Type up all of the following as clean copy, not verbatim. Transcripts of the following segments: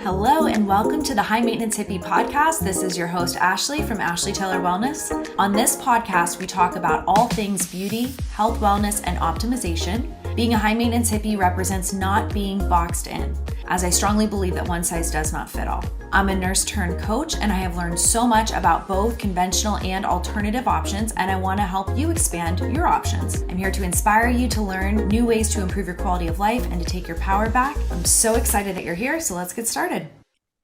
Hello and welcome to the High Maintenance Hippie podcast. This is your host, Ashley from Ashley Taylor Wellness. On this podcast, we talk about all things beauty, health, wellness, and optimization. Being a high maintenance hippie represents not being boxed in, as I strongly believe that one size does not fit all. I'm a nurse turned coach, and I have learned so much about both conventional and alternative options, and I want to help you expand your options. I'm here to inspire you to learn new ways to improve your quality of life and to take your power back. I'm so excited that you're here, so let's get started.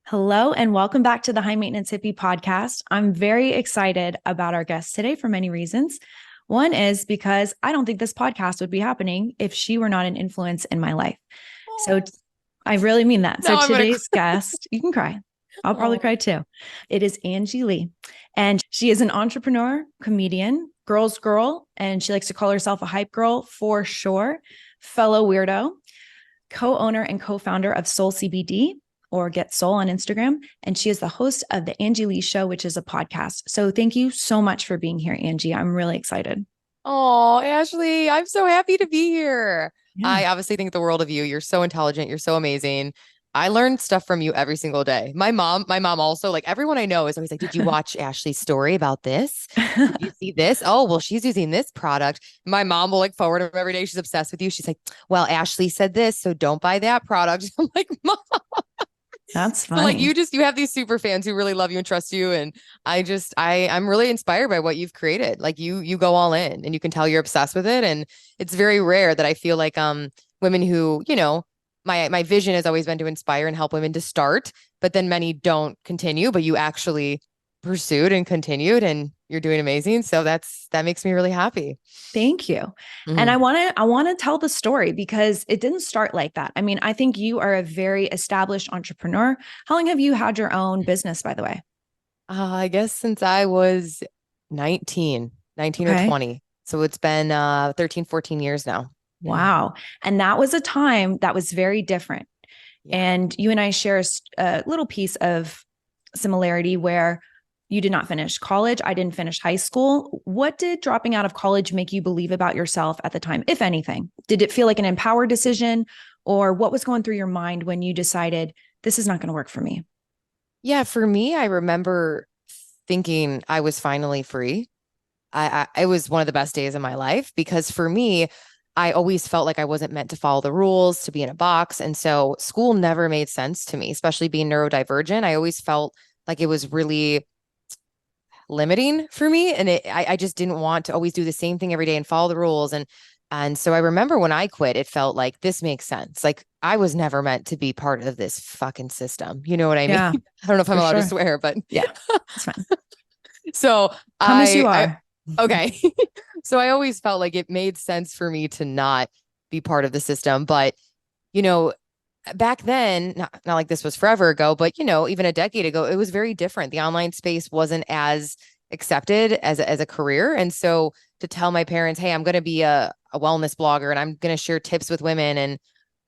Hello, and welcome back to the High Maintenance Hippie podcast. I'm very excited about our guest today for many reasons. One is because I don't think this podcast would be happening if she were not an influence in my life. So I really mean that. No, so today's guest, you can cry. I'll probably cry too. It is Angie Lee. And she is an entrepreneur, comedian, girl's girl, and she likes to call herself a hype girl for sure, fellow weirdo, co-owner and co-founder of Soul CBD, or Get Soul on Instagram. And she is the host of the Angie Lee Show, which is a podcast. So thank you so much for being here, Angie. I'm really excited. Oh, Ashley, I'm so happy to be here. Yeah. I obviously think the world of you. You're so intelligent. You're so amazing. I learned stuff from you every single day. My mom also, like everyone I know is always like, did you watch Ashley's story about this? Did you see this? Oh, well, she's using this product. My mom will like forward her every day. She's obsessed with you. She's like, well, Ashley said this, so don't buy that product. I'm like, Mom. That's funny. So like you have these super fans who really love you and trust you. And I'm really inspired by what you've created. Like you go all in and you can tell you're obsessed with it. And it's very rare that I feel like women who, my vision has always been to inspire and help women to start, but then many don't continue, but you actually pursued and continued and you're doing amazing. So that makes me really happy. Thank you. Mm-hmm. And I want to tell the story because it didn't start like that. I mean, I think you are a very established entrepreneur. How long have you had your own business, by the way? I guess since I was 19 or 20. So it's been 13, 14 years now. Wow. And that was a time that was very different. Yeah. And you and I share a little piece of similarity where you did not finish college. I didn't finish high school. What did dropping out of college make you believe about yourself at the time, if anything? Did it feel like an empowered decision, or what was going through your mind when you decided this is not going to work for me? Yeah, for me, I remember thinking I was finally free. It was one of the best days of my life because for me, I always felt like I wasn't meant to follow the rules, to be in a box. And so school never made sense to me, especially being neurodivergent. I always felt like it was really limiting for me. And I just didn't want to always do the same thing every day and follow the rules. And so I remember when I quit, it felt like this makes sense. Like I was never meant to be part of this fucking system. You know what I mean? Yeah, I don't know if I'm allowed to swear, but yeah, it's fine. So come as you are. Okay. So I always felt like it made sense for me to not be part of the system. But, back then, not like this was forever ago, but, even a decade ago, it was very different. The online space wasn't as accepted as a career. And so to tell my parents, hey, I'm going to be a wellness blogger and I'm going to share tips with women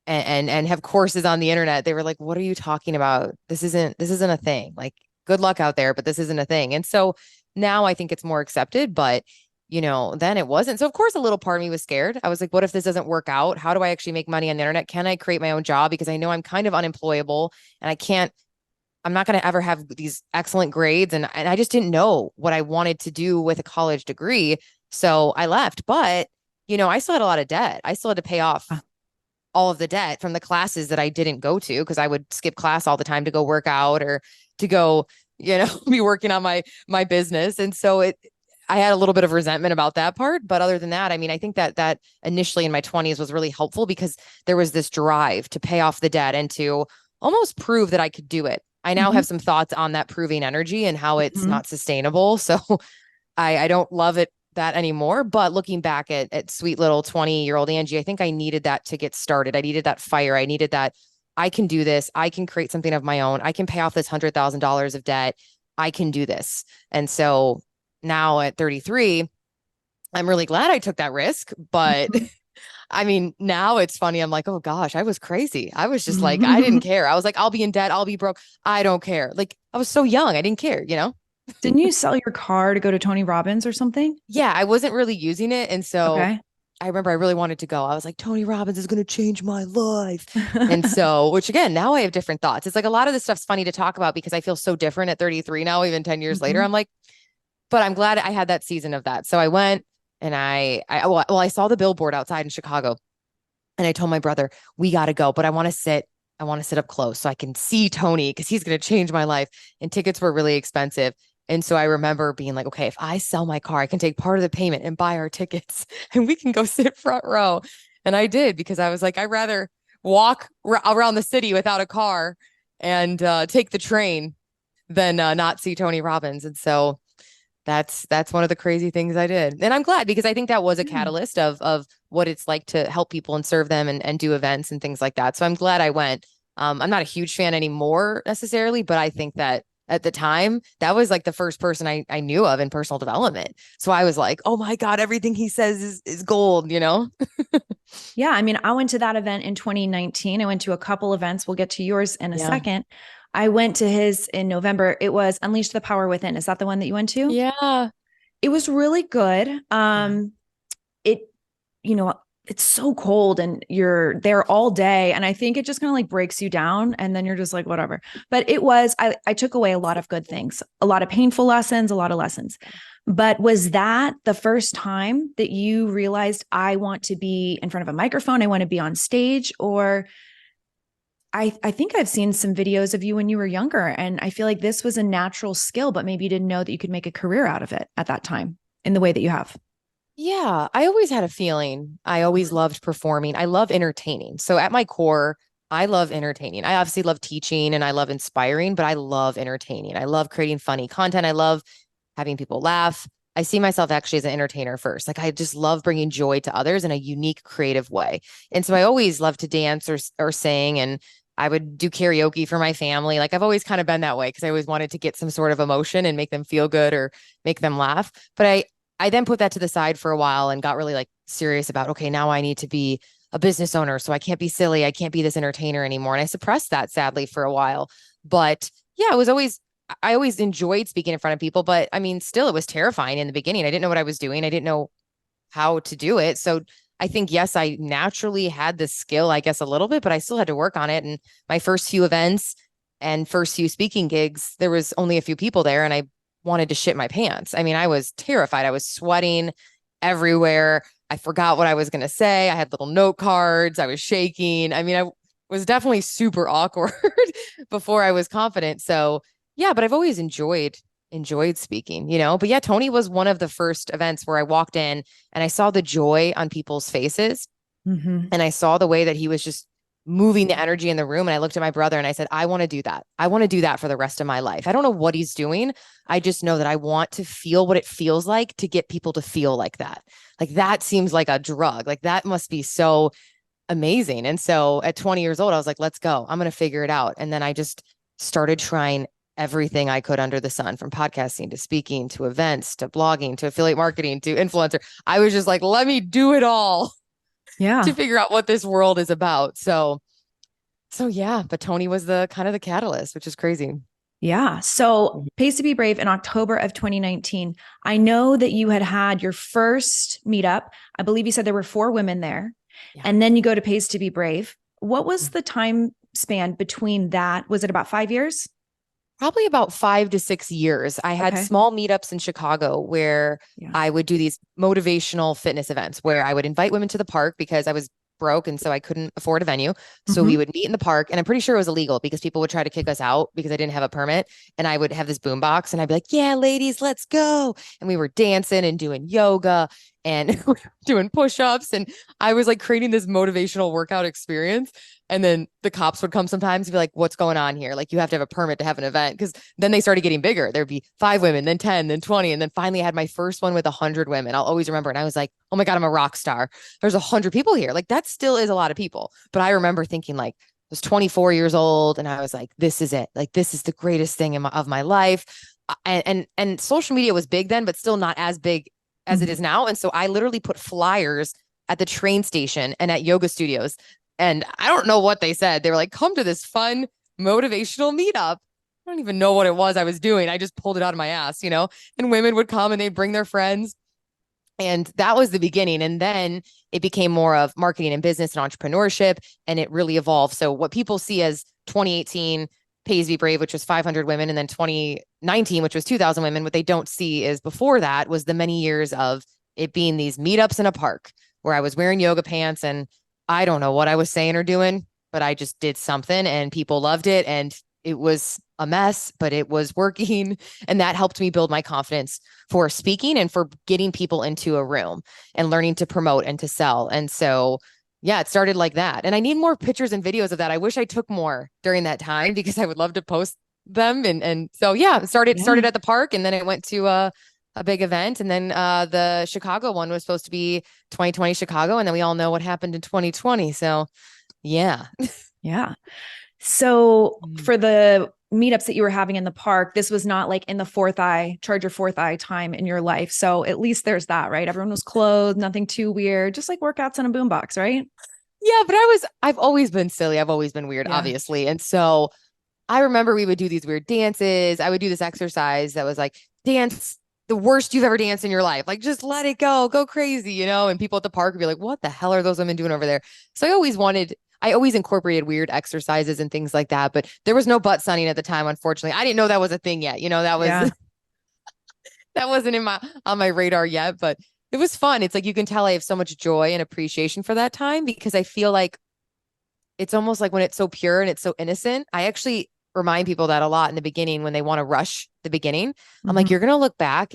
and have courses on the internet. They were like, what are you talking about? This isn't a thing. Like, good luck out there, but this isn't a thing. And so now I think it's more accepted, but then it wasn't. So of course, a little part of me was scared. I was like, what if this doesn't work out? How do I actually make money on the internet? Can I create my own job? Because I know I'm kind of unemployable and I'm not going to ever have these excellent grades. And I just didn't know what I wanted to do with a college degree. So I left, but I still had a lot of debt. I still had to pay off all of the debt from the classes that I didn't go to because I would skip class all the time to go work out or to go, be working on my business. And so I had a little bit of resentment about that part. But other than that, I mean, I think that initially in my 20s was really helpful because there was this drive to pay off the debt and to almost prove that I could do it. I now have some thoughts on that proving energy and how it's not sustainable. So I don't love that anymore. But looking back at sweet little 20-year-old Angie, I think I needed that to get started. I needed that fire. I needed that I can do this. I can create something of my own. I can pay off this $100,000 of debt. I can do this. And so now at 33, I'm really glad I took that risk. But I mean, now it's funny. I'm like, oh gosh, I was crazy. I was just like, I didn't care. I was like, I'll be in debt. I'll be broke. I don't care. Like I was so young. I didn't care, Didn't you sell your car to go to Tony Robbins or something? Yeah, I wasn't really using it. And so I remember I really wanted to go. I was like, Tony Robbins is going to change my life. And so, which again, now I have different thoughts. It's like a lot of this stuff's funny to talk about because I feel so different at 33 now, even 10 years later. Mhm. I'm like, but I'm glad I had that season of that. So I went and I saw the billboard outside in Chicago and I told my brother, we got to go, but I want to sit up close so I can see Tony because he's going to change my life. And tickets were really expensive. And so I remember being like, okay, if I sell my car, I can take part of the payment and buy our tickets and we can go sit front row. And I did because I was like, I'd rather walk around the city without a car and take the train than not see Tony Robbins. And so that's one of the crazy things I did. And I'm glad because I think that was a Yeah. catalyst of what it's like to help people and serve them and do events and things like that. So I'm glad I went. I'm not a huge fan anymore necessarily, but I think that at the time, that was like the first person I knew of in personal development. So I was like, oh my God, everything he says is gold, you know? Yeah. I mean, I went to that event in 2019. I went to a couple events. We'll get to yours in a Yeah. second. I went to his in November. It was Unleash the Power Within. Is that the one that you went to? Yeah. It was really good. Yeah. It, you know, it's so cold and you're there all day. And I think it just kind of like breaks you down and then you're just like, whatever. But I took away a lot of good things, a lot of painful lessons, a lot of lessons. But was that the first time that you realized I want to be in front of a microphone? I want to be on stage? Or I think I've seen some videos of you when you were younger, and I feel like this was a natural skill, but maybe you didn't know that you could make a career out of it at that time in the way that you have. Yeah, I always had a feeling. I always loved performing. I love entertaining. So at my core, I love entertaining. I obviously love teaching and I love inspiring, but I love entertaining. I love creating funny content. I love having people laugh. I see myself actually as an entertainer first. Like I just love bringing joy to others in a unique, creative way. And so I always loved to dance or sing, and I would do karaoke for my family. Like I've always kind of been that way because I always wanted to get some sort of emotion and make them feel good or make them laugh. But I then put that to the side for a while and got really like serious about, okay, now I need to be a business owner. So I can't be silly. I can't be this entertainer anymore. And I suppressed that sadly for a while. But yeah, I always enjoyed speaking in front of people. But I mean, still, it was terrifying in the beginning. I didn't know what I was doing. I didn't know how to do it. So I think, yes, I naturally had the skill, I guess, a little bit, but I still had to work on it. And my first few events and first few speaking gigs, there was only a few people there. And I wanted to shit my pants. I mean, I was terrified. I was sweating everywhere. I forgot what I was going to say. I had little note cards. I was shaking. I mean, I was definitely super awkward before I was confident. So, yeah, but I've always enjoyed speaking, you know. But yeah, Tony was one of the first events where I walked in and I saw the joy on people's faces Mm-hmm. and I saw the way that he was just moving the energy in the room. And I looked at my brother and I said, I want to do that. I want to do that for the rest of my life. I don't know what he's doing. I just know that I want to feel what it feels like to get people to feel like that. Like that seems like a drug. Like that must be so amazing. And so at 20 years old, I was like, let's go. I'm going to figure it out. And then I just started trying everything I could under the sun, from podcasting to speaking to events to blogging to affiliate marketing to influencer. I was just like, let me do it all to Yeah. figure out what this world is about. So yeah, but Tony was the kind of the catalyst, which is crazy. Yeah. So, Pays to Be Brave in October of 2019. I know that you had your first meetup. I believe you said there were 4 women there. Yeah. And then you go to Pays to Be Brave. What was the time span between that? Was it about 5 years? Probably about 5 to 6 years. I had Okay. small meetups in Chicago where Yeah. I would do these motivational fitness events where I would invite women to the park because I was broke and so I couldn't afford a venue. So we Mm-hmm. would meet in the park, and I'm pretty sure it was illegal because people would try to kick us out because I didn't have a permit. And I would have this boom box and I'd be like, yeah, ladies, let's go. And we were dancing and doing yoga and doing push-ups. And I was like creating this motivational workout experience. And then the cops would come sometimes and be like, what's going on here? Like, you have to have a permit to have an event. Because then they started getting bigger. There'd be 5 women, then 10, then 20. And then finally I had my first one with 100 women. I'll always remember. And I was like, oh my God, I'm a rock star. There's 100 people here. Like, that still is a lot of people. But I remember thinking, like, I was 24 years old and I was like, this is it. Like, this is the greatest thing of my life. And social media was big then, but still not as big as it Mm-hmm. is now. And so I literally put flyers at the train station and at yoga studios. And I don't know what they said. They were like, come to this fun motivational meetup. I don't even know what it was I was doing. I just pulled it out of my ass, you know? And women would come and they'd bring their friends. And that was the beginning. And then it became more of marketing and business and entrepreneurship, and it really evolved. So what people see as 2018 Pays Be Brave, which was 500 women, and then 2019, which was 2,000 women, what they don't see is before that was the many years of it being these meetups in a park where I was wearing yoga pants and I don't know what I was saying or doing, but I just did something and people loved it. And it was a mess, but it was working. And that helped me build my confidence for speaking and for getting people into a room and learning to promote and to sell. And so, yeah, it started like that. And I need more pictures and videos of that. I wish I took more during that time because I would love to post them. And so, yeah, it started at the park, and then it went to a big event. And then the Chicago one was supposed to be 2020 Chicago. And then we all know what happened in 2020. So, yeah. Yeah. So for the meetups that you were having in the park, this was not like in the charge your fourth eye time in your life. So at least there's that, right? Everyone was clothed, nothing too weird, just like workouts in a boombox, right? Yeah, but I've always been silly. I've always been weird, obviously. And so I remember we would do these weird dances. I would do this exercise that was like, dance the worst you've ever danced in your life. Like, just let it go crazy, And people at the park would be like, what the hell are those women doing over there? So I always incorporated weird exercises and things like that, but there was no butt sunning at the time. Unfortunately, I didn't know that was a thing yet. That was, that wasn't on my radar yet, but it was fun. It's like, you can tell I have so much joy and appreciation for that time because I feel like it's almost like when it's so pure and it's so innocent. I actually remind people that a lot in the beginning when they want to rush the beginning. I'm like, you're going to look back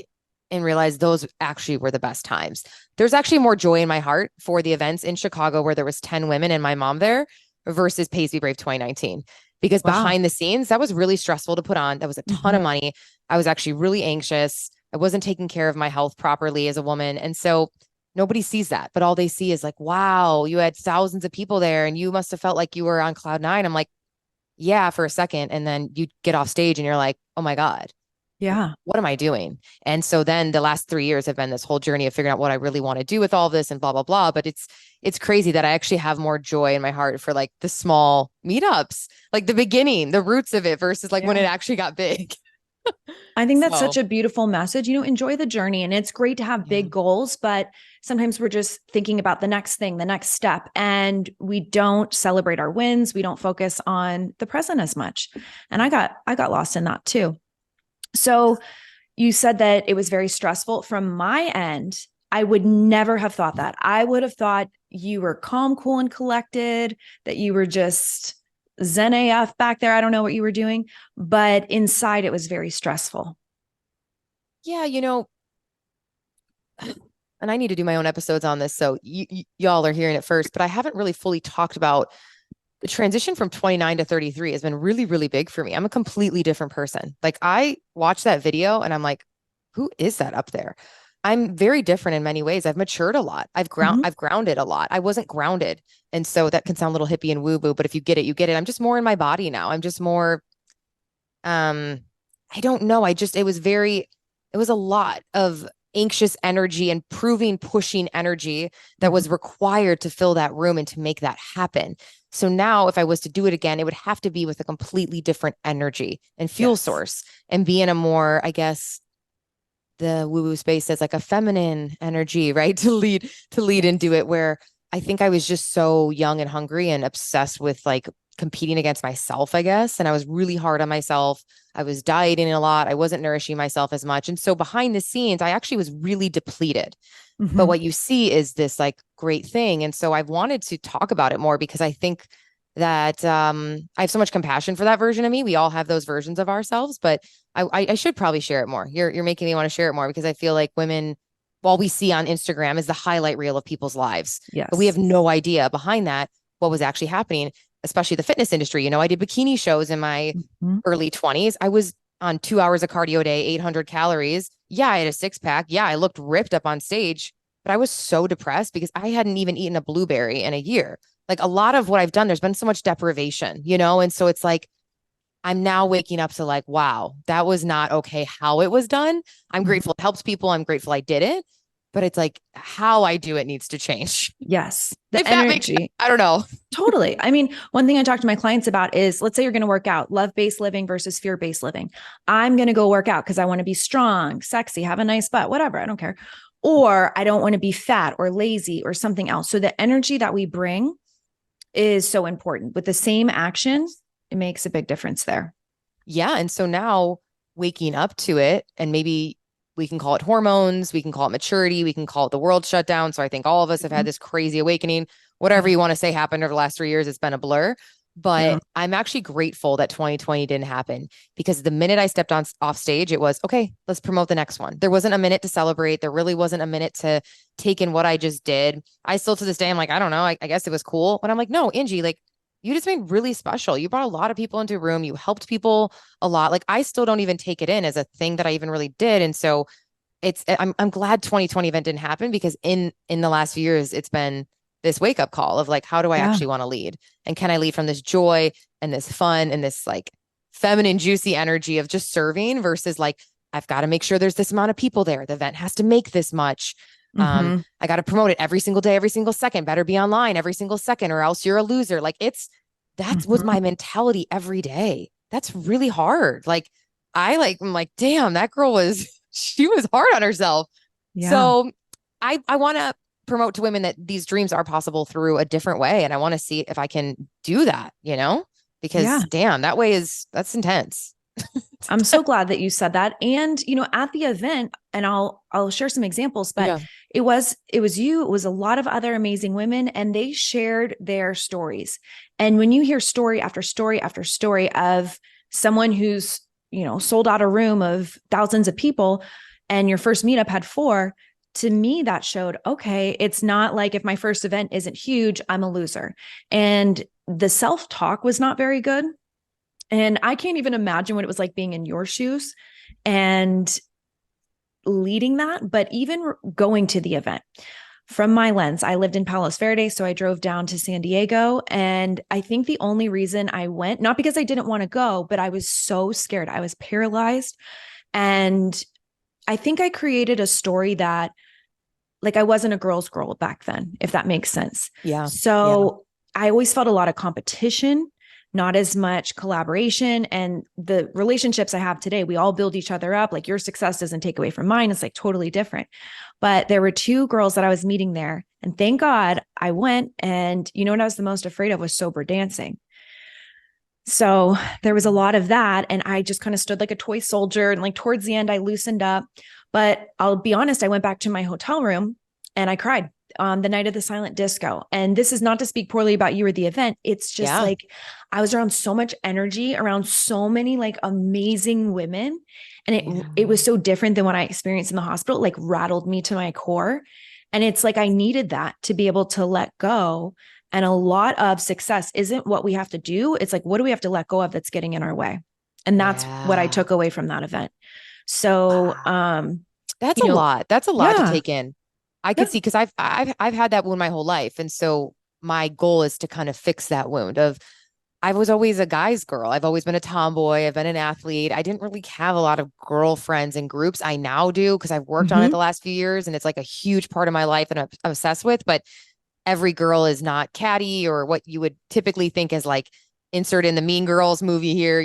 and realize those actually were the best times. There's actually more joy in my heart for the events in Chicago where there was 10 women and my mom there versus Pays Be Brave 2019. Because behind the scenes, that was really stressful to put on. That was a ton of money. I was actually really anxious. I wasn't taking care of my health properly as a woman. And so nobody sees that, but all they see is like, wow, you had thousands of people there and you must have felt like you were on cloud nine. I'm like, yeah, for a second. And then you get off stage and you're like, oh my God. Yeah. What am I doing? And so then the last 3 years have been this whole journey of figuring out what I really want to do with all this and blah, blah, blah. But it's crazy that I actually have more joy in my heart for like the small meetups, like the beginning, the roots of it versus like when it actually got big. I think that's such a beautiful message. Enjoy the journey. And it's great to have big goals, but sometimes we're just thinking about the next thing, the next step, and we don't celebrate our wins. We don't focus on the present as much. And I got lost in that too. So you said that it was very stressful. From my end, I would never have thought that. I would have thought you were calm, cool, and collected, that you were just Zen AF back there. I don't know what you were doing, but inside it was very stressful. Yeah, and I need to do my own episodes on this. So y'all are hearing it first, but I haven't really fully talked about the transition from 29 to 33 has been really, really big for me. I'm a completely different person. Like, I watch that video and I'm like, who is that up there? I'm very different in many ways. I've matured a lot. I've grounded a lot. I wasn't grounded. And so that can sound a little hippie and woo woo, but if you get it, you get it. I'm just more in my body now. I'm just more, I don't know. It was a lot of anxious energy and pushing energy that was required to fill that room and to make that happen. So now if I was to do it again, it would have to be with a completely different energy and fuel source and be in a more, I guess, the woo-woo space says like a feminine energy, right? To lead into it, where I think I was just so young and hungry and obsessed with like competing against myself, I guess. And I was really hard on myself. I was dieting a lot. I wasn't nourishing myself as much. And so behind the scenes, I actually was really depleted. But what you see is this like great thing. And so I've wanted to talk about it more because I think that I have so much compassion for that version of me. We all have those versions of ourselves, but I should probably share it more. You're making me want to share it more because I feel like women, all we see on Instagram is the highlight reel of people's lives. Yes. But we have no idea behind that what was actually happening, especially the fitness industry. I did bikini shows in my early 20s. I was on 2 hours of cardio a day, 800 calories. Yeah, I had a six pack. Yeah, I looked ripped up on stage, but I was so depressed because I hadn't even eaten a blueberry in a year. Like, a lot of what I've done, there's been so much deprivation, And so it's like, I'm now waking up to like, wow, that was not okay how it was done. I'm grateful it helps people. I'm grateful I did it. But it's like, how I do it needs to change. Yes. The energy. I don't know. Totally. I mean, one thing I talk to my clients about is, let's say you're going to work out, love-based living versus fear-based living. I'm going to go work out because I want to be strong, sexy, have a nice butt, whatever. I don't care. or I don't want to be fat or lazy or something else. So the energy that we bring is so important. With the same action, it makes a big difference there. Yeah. And so now waking up to it, and maybe we can call it hormones, we can call it maturity, we can call it the world shutdown. So I think all of us have had this crazy awakening. Whatever you want to say happened over the last 3 years, it's been a blur. But I'm actually grateful that 2020 didn't happen, because the minute I stepped on off stage, it was, okay, let's promote the next one. There wasn't a minute to celebrate. There really wasn't a minute to take in what I just did. I still to this day, I'm like, I don't know. I guess it was cool. But I'm like, no, Angie, like, you just made really special. You brought a lot of people into a room. You helped people a lot. Like, I still don't even take it in as a thing that I even really did. And so I'm glad 2020 event didn't happen, because in the last few years, it's been this wake up call of like, how do I actually want to lead? And can I lead from this joy and this fun and this like feminine, juicy energy of just serving versus like, I've got to make sure there's this amount of people there. The event has to make this much. I got to promote it every single day, every single second, better be online every single second, or else you're a loser. Like that was my mentality every day. That's really hard. Like I'm like, damn, that girl she was hard on herself. Yeah. So I want to promote to women that these dreams are possible through a different way. And I want to see if I can do that, because damn, that's intense. I'm so glad that you said that. And, at the event, and I'll share some examples, but it was you, it was a lot of other amazing women, and they shared their stories. And when you hear story after story after story of someone who's, sold out a room of thousands of people, and your first meetup had 4, to me, that showed, okay, it's not like if my first event isn't huge, I'm a loser. And the self-talk was not very good. And I can't even imagine what it was like being in your shoes and leading that. But even going to the event, from my lens, I lived in Palos Verdes, so I drove down to San Diego. And I think the only reason I went, not because I didn't want to go, but I was so scared. I was paralyzed. And I think I created a story that, like, I wasn't a girl's girl back then, if that makes sense. Yeah. So I always felt a lot of competition, not as much collaboration. And the relationships I have today, we all build each other up. Like, your success doesn't take away from mine. It's like totally different. But there were 2 girls that I was meeting there. And thank God I went. And you know what I was the most afraid of was sober dancing. So there was a lot of that. And I just kind of stood like a toy soldier. And like towards the end, I loosened up. But I'll be honest, I went back to my hotel room and I cried on the night of the silent disco. And this is not to speak poorly about you or the event. It's just like, I was around so much energy, around so many like amazing women. And it was so different than what I experienced in the hospital. It like rattled me to my core. And it's like, I needed that to be able to let go. And a lot of success isn't what we have to do. It's like, what do we have to let go of that's getting in our way? And that's what I took away from that event. So, that's a lot. That's a lot to take in. I could see, because I've had that wound my whole life. And so my goal is to kind of fix that wound of, I was always a guy's girl. I've always been a tomboy. I've been an athlete. I didn't really have a lot of girlfriends and groups. I now do, because I've worked on it the last few years, and it's like a huge part of my life and I'm obsessed with. But every girl is not catty, or what you would typically think as like insert in the Mean Girls movie here,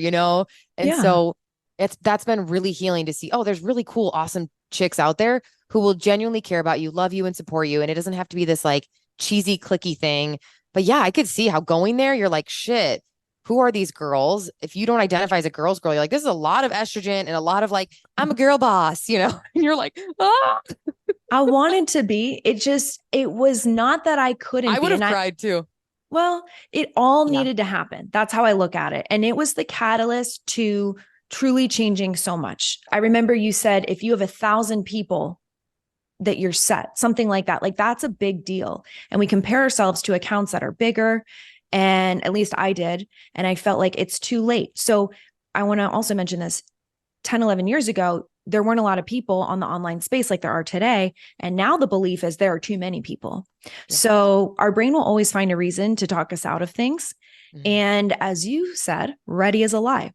And so that's been really healing to see, oh, there's really cool, awesome chicks out there who will genuinely care about you, love you, and support you. And it doesn't have to be this like cheesy, clicky thing. But yeah, I could see how going there, you're like, shit, who are these girls? If you don't identify as a girl's girl, you're like, this is a lot of estrogen and a lot of like, I'm a girl boss, and you're like, ah. I wanted to be. It was not that I couldn't be. I would have cried too. Well, it all needed to happen. That's how I look at it. And it was the catalyst to truly changing so much. I remember you said, if you have 1,000 people that you're set, something like that, like that's a big deal. And we compare ourselves to accounts that are bigger. And at least I did. And I felt like it's too late. So I want to also mention this, 10, 11 years ago, there weren't a lot of people on the online space like there are today. And now the belief is there are too many people. Yeah. So our brain will always find a reason to talk us out of things. And as you said, ready is a lie.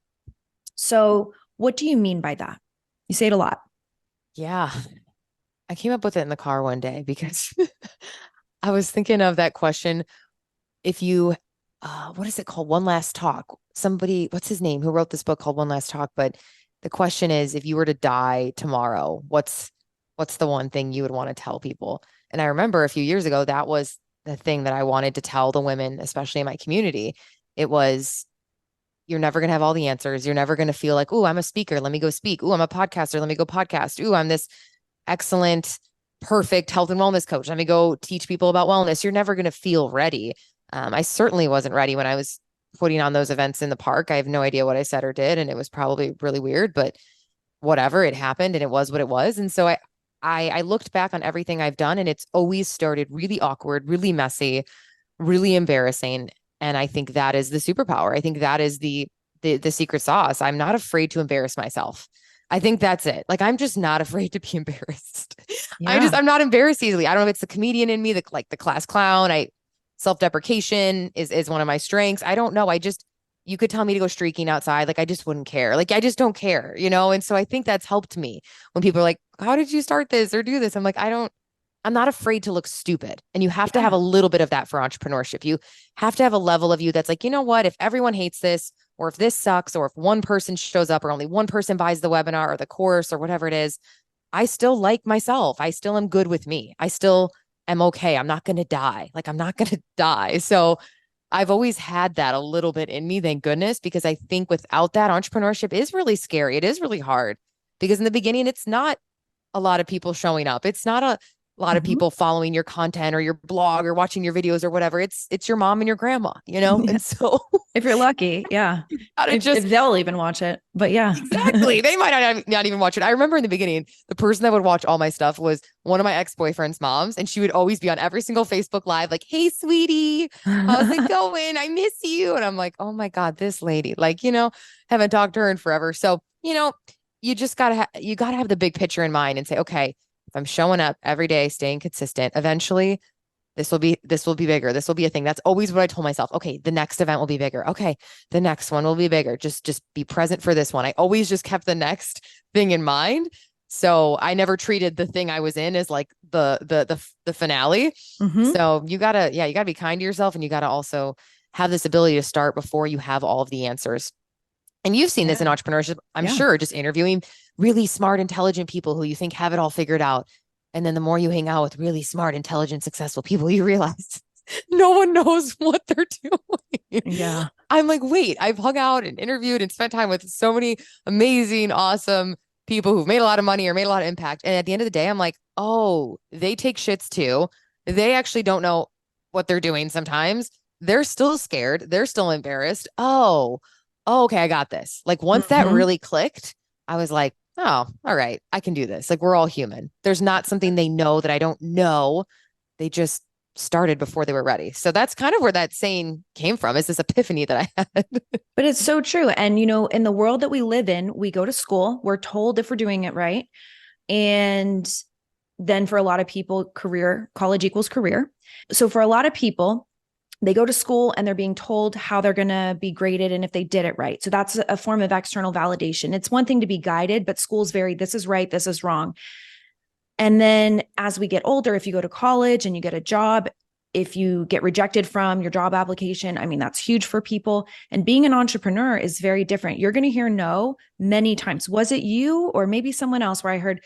So what do you mean by that? You say it a lot. Yeah. I came up with it in the car one day because I was thinking of that question. If you, what is it called? One Last Talk. Somebody, what's his name? Who wrote this book called One Last Talk? But the question is, if you were to die tomorrow, what's what's the one thing you would want to tell people? And I remember a few years ago, that was the thing that I wanted to tell the women, especially in my community. It was, you're never going to have all the answers. You're never going to feel like, oh, I'm a speaker. Let me go speak. Oh, I'm a podcaster. Let me go podcast. Oh, I'm this excellent, perfect health and wellness coach. Let me go teach people about wellness. You're never going to feel ready. I certainly wasn't ready when I was putting on those events in the park. I have no idea what I said or did, and it was probably really weird, but whatever, it happened and it was what it was. And so I looked back on everything I've done, and it's always started really awkward, really messy, really embarrassing. And I think that is the superpower. I think that is the secret sauce. I'm not afraid to embarrass myself. I think that's it. Like, I'm just not afraid to be embarrassed. Yeah. I'm not embarrassed easily. I don't know if it's the comedian in me, the class clown. Self-deprecation is one of my strengths. I don't know. You could tell me to go streaking outside. Like, I just wouldn't care. Like, I just don't care, you know? And so I think that's helped me when people are like, how did you start this or do this? I'm like, I'm not afraid to look stupid. And you have to have a little bit of that for entrepreneurship. You have to have a level of you that's like, you know what, if everyone hates this, or if this sucks, or if one person shows up, or only one person buys the webinar or the course or whatever it is, I still like myself. I still am good with me. I still am okay. I'm not going to die. Like, I'm not going to die. So I've always had that a little bit in me, thank goodness, because I think without that, entrepreneurship is really scary. It is really hard because in the beginning, it's not a lot of people showing up. It's not a lot of people following your content or your blog or watching your videos or whatever. It's your mom and your grandma, you know? And so if you're lucky, yeah. If they'll even watch it, but yeah. Exactly. They might not even watch it. I remember in the beginning, the person that would watch all my stuff was one of my ex-boyfriend's moms. And she would always be on every single Facebook Live, like, hey, sweetie, how's it going? I miss you. And I'm like, oh my God, this lady, like, you know, haven't talked to her in forever. So, you know, you just you gotta have the big picture in mind and say, okay, if I'm showing up every day, staying consistent, eventually this will be bigger. This will be a thing. That's always what I told myself. Okay, the next event will be bigger. Okay, the next one will be bigger. Just be present for this one. I always just kept the next thing in mind. So I never treated the thing I was in as like the finale. Mm-hmm. So you gotta be kind to yourself, and you gotta also have this ability to start before you have all of the answers. And you've seen this in entrepreneurship, I'm sure, just interviewing really smart, intelligent people who you think have it all figured out. And then the more you hang out with really smart, intelligent, successful people, you realize no one knows what they're doing. Yeah. I'm like, wait, I've hung out and interviewed and spent time with so many amazing, awesome people who've made a lot of money or made a lot of impact. And at the end of the day, I'm like, oh, they take shits too. They actually don't know what they're doing sometimes. They're still scared. They're still embarrassed. Oh, okay, I got this. Like, once that really clicked, I was like, oh, all right, I can do this. Like, we're all human. There's not something they know that I don't know. They just started before they were ready. So that's kind of where that saying came from, is this epiphany that I had. But it's so true. And, you know, in the world that we live in, we go to school, we're told if we're doing it right. And then for a lot of people, college equals career. So for a lot of people, they go to school and they're being told how they're going to be graded and if they did it right. So that's a form of external validation. It's one thing to be guided, but schools vary. This is right. This is wrong. And then as we get older, if you go to college and you get a job, if you get rejected from your job application, I mean, that's huge for people. And being an entrepreneur is very different. You're going to hear no many times. Was it you or maybe someone else where I heard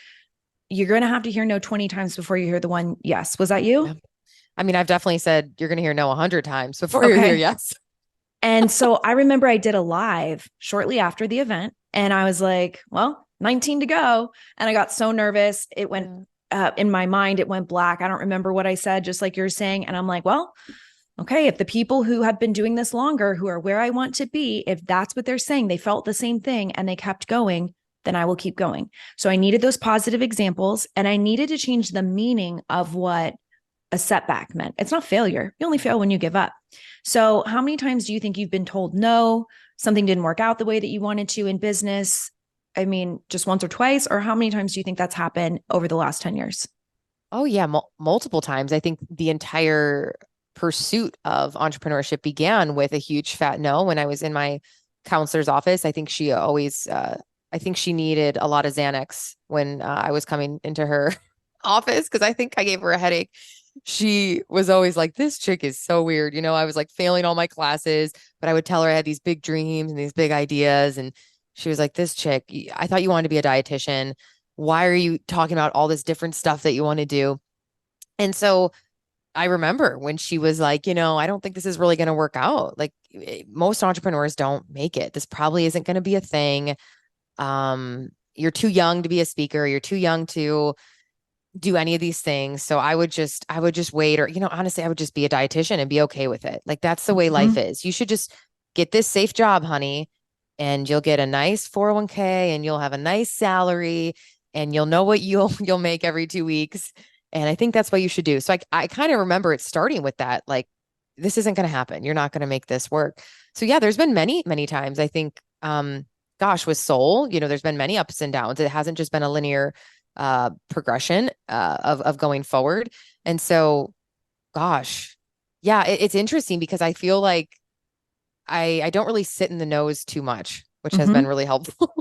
you're going to have to hear no 20 times before you hear the one yes? Was that you? Yeah. I mean, I've definitely said you're going to hear no 100 times before you hear yes. And so I remember I did a live shortly after the event and I was like, well, 19 to go. And I got so nervous. It went in my mind, it went black. I don't remember what I said, just like you're saying. And I'm like, well, okay, if the people who have been doing this longer, who are where I want to be, if that's what they're saying, they felt the same thing and they kept going, then I will keep going. So I needed those positive examples and I needed to change the meaning of what a setback meant. It's not failure. You only fail when you give up. So how many times do you think you've been told no, something didn't work out the way that you wanted to in business? I mean, just once or twice, or how many times do you think that's happened over the last 10 years? Oh yeah, multiple times. I think the entire pursuit of entrepreneurship began with a huge fat no when I was in my counselor's office. I think she always, I think she needed a lot of Xanax when I was coming into her office because I think I gave her a headache. She was always like, this chick is so weird. You know, I was like failing all my classes, but I would tell her I had these big dreams and these big ideas. And she was like, this chick, I thought you wanted to be a dietitian. Why are you talking about all this different stuff that you want to do? And so I remember when she was like, I don't think this is really going to work out. Like most entrepreneurs don't make it. This probably isn't going to be a thing. You're too young to be a speaker. You're too young to do any of these things. So I would just wait, or, honestly, I would just be a dietitian and be okay with it. Like that's the way life is. You should just get this safe job, honey, and you'll get a nice 401k and you'll have a nice salary and you'll know what you'll make every 2 weeks. And I think that's what you should do. So I kind of remember it starting with that, like, this isn't going to happen. You're not going to make this work. So yeah, there's been many, many times I think, with soul, there's been many ups and downs. It hasn't just been a linear progression of going forward. And so, gosh, yeah, it's interesting because I feel like I don't really sit in the nose too much, which has been really helpful.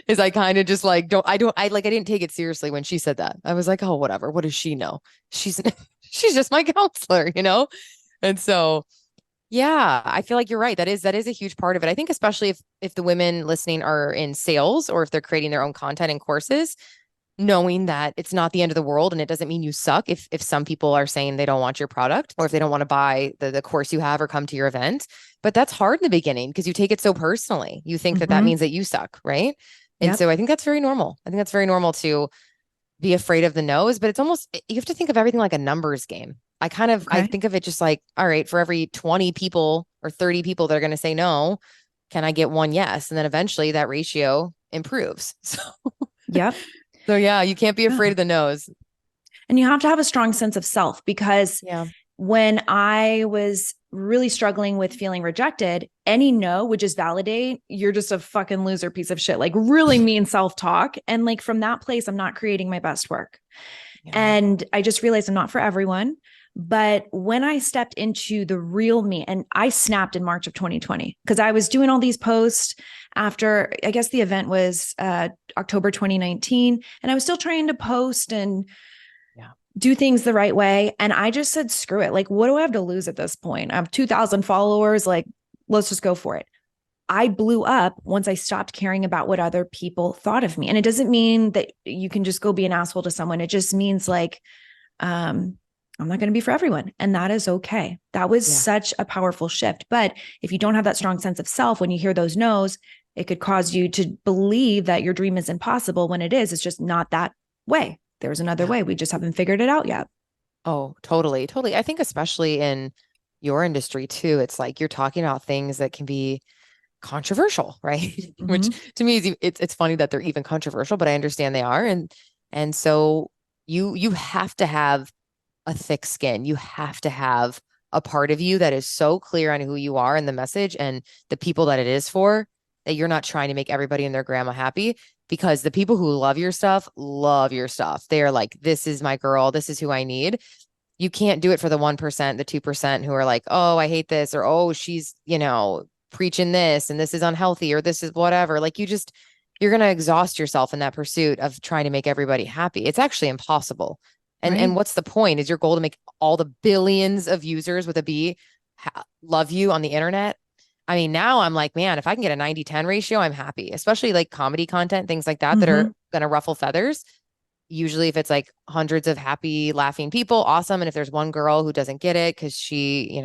Is I kind of just like, I didn't take it seriously when she said that. I was like, oh, whatever. What does she know? She's just my counselor, And so, yeah, I feel like you're right. That is a huge part of it. I think especially if the women listening are in sales or if they're creating their own content and courses, knowing that it's not the end of the world and it doesn't mean you suck if some people are saying they don't want your product or if they don't want to buy the course you have or come to your event. But that's hard in the beginning because you take it so personally. You think that means that you suck, right? And so I think that's very normal. I think that's very normal to be afraid of the no's, but it's almost, you have to think of everything like a numbers game. I think of it just like, all right, for every 20 people or 30 people that are going to say no, can I get one yes? And then eventually that ratio improves. So yeah, you can't be afraid of the no's. And you have to have a strong sense of self because yeah. When I was really struggling with feeling rejected, any no would just validate you're just a fucking loser piece of shit, like really mean self-talk. And like from that place, I'm not creating my best work. Yeah. And I just realized I'm not for everyone. But when I stepped into the real me, and I snapped in March of 2020, because I was doing all these posts after, I guess the event was October 2019, and I was still trying to post and do things the right way. And I just said, screw it. Like, what do I have to lose at this point? I have 2,000 followers. Like, let's just go for it. I blew up once I stopped caring about what other people thought of me. And it doesn't mean that you can just go be an asshole to someone. It just means like, I'm not going to be for everyone. And that is okay. That was such a powerful shift. But if you don't have that strong sense of self, when you hear those no's, it could cause you to believe that your dream is impossible when it is. It's just not that way. There's another way. We just haven't figured it out yet. Oh, totally. Totally. I think especially in your industry too, it's like you're talking about things that can be controversial, right? Which to me it's funny that they're even controversial, but I understand they are. And so you have to have a thick skin. You have to have a part of you that is so clear on who you are and the message and the people that it is for, that you're not trying to make everybody and their grandma happy. Because the people who love your stuff. They are like, this is my girl. This is who I need. You can't do it for the 1%, the 2% who are like, oh, I hate this, or, oh, she's, preaching this and this is unhealthy or this is whatever. Like you're going to exhaust yourself in that pursuit of trying to make everybody happy. It's actually impossible. And what's the point? Is your goal to make all the billions of users with a B love you on the internet? I mean, now I'm like, man, if I can get a 90-10 ratio, I'm happy, especially like comedy content, things like that, that are going to ruffle feathers. Usually if it's like hundreds of happy, laughing people, awesome. And if there's one girl who doesn't get it because she,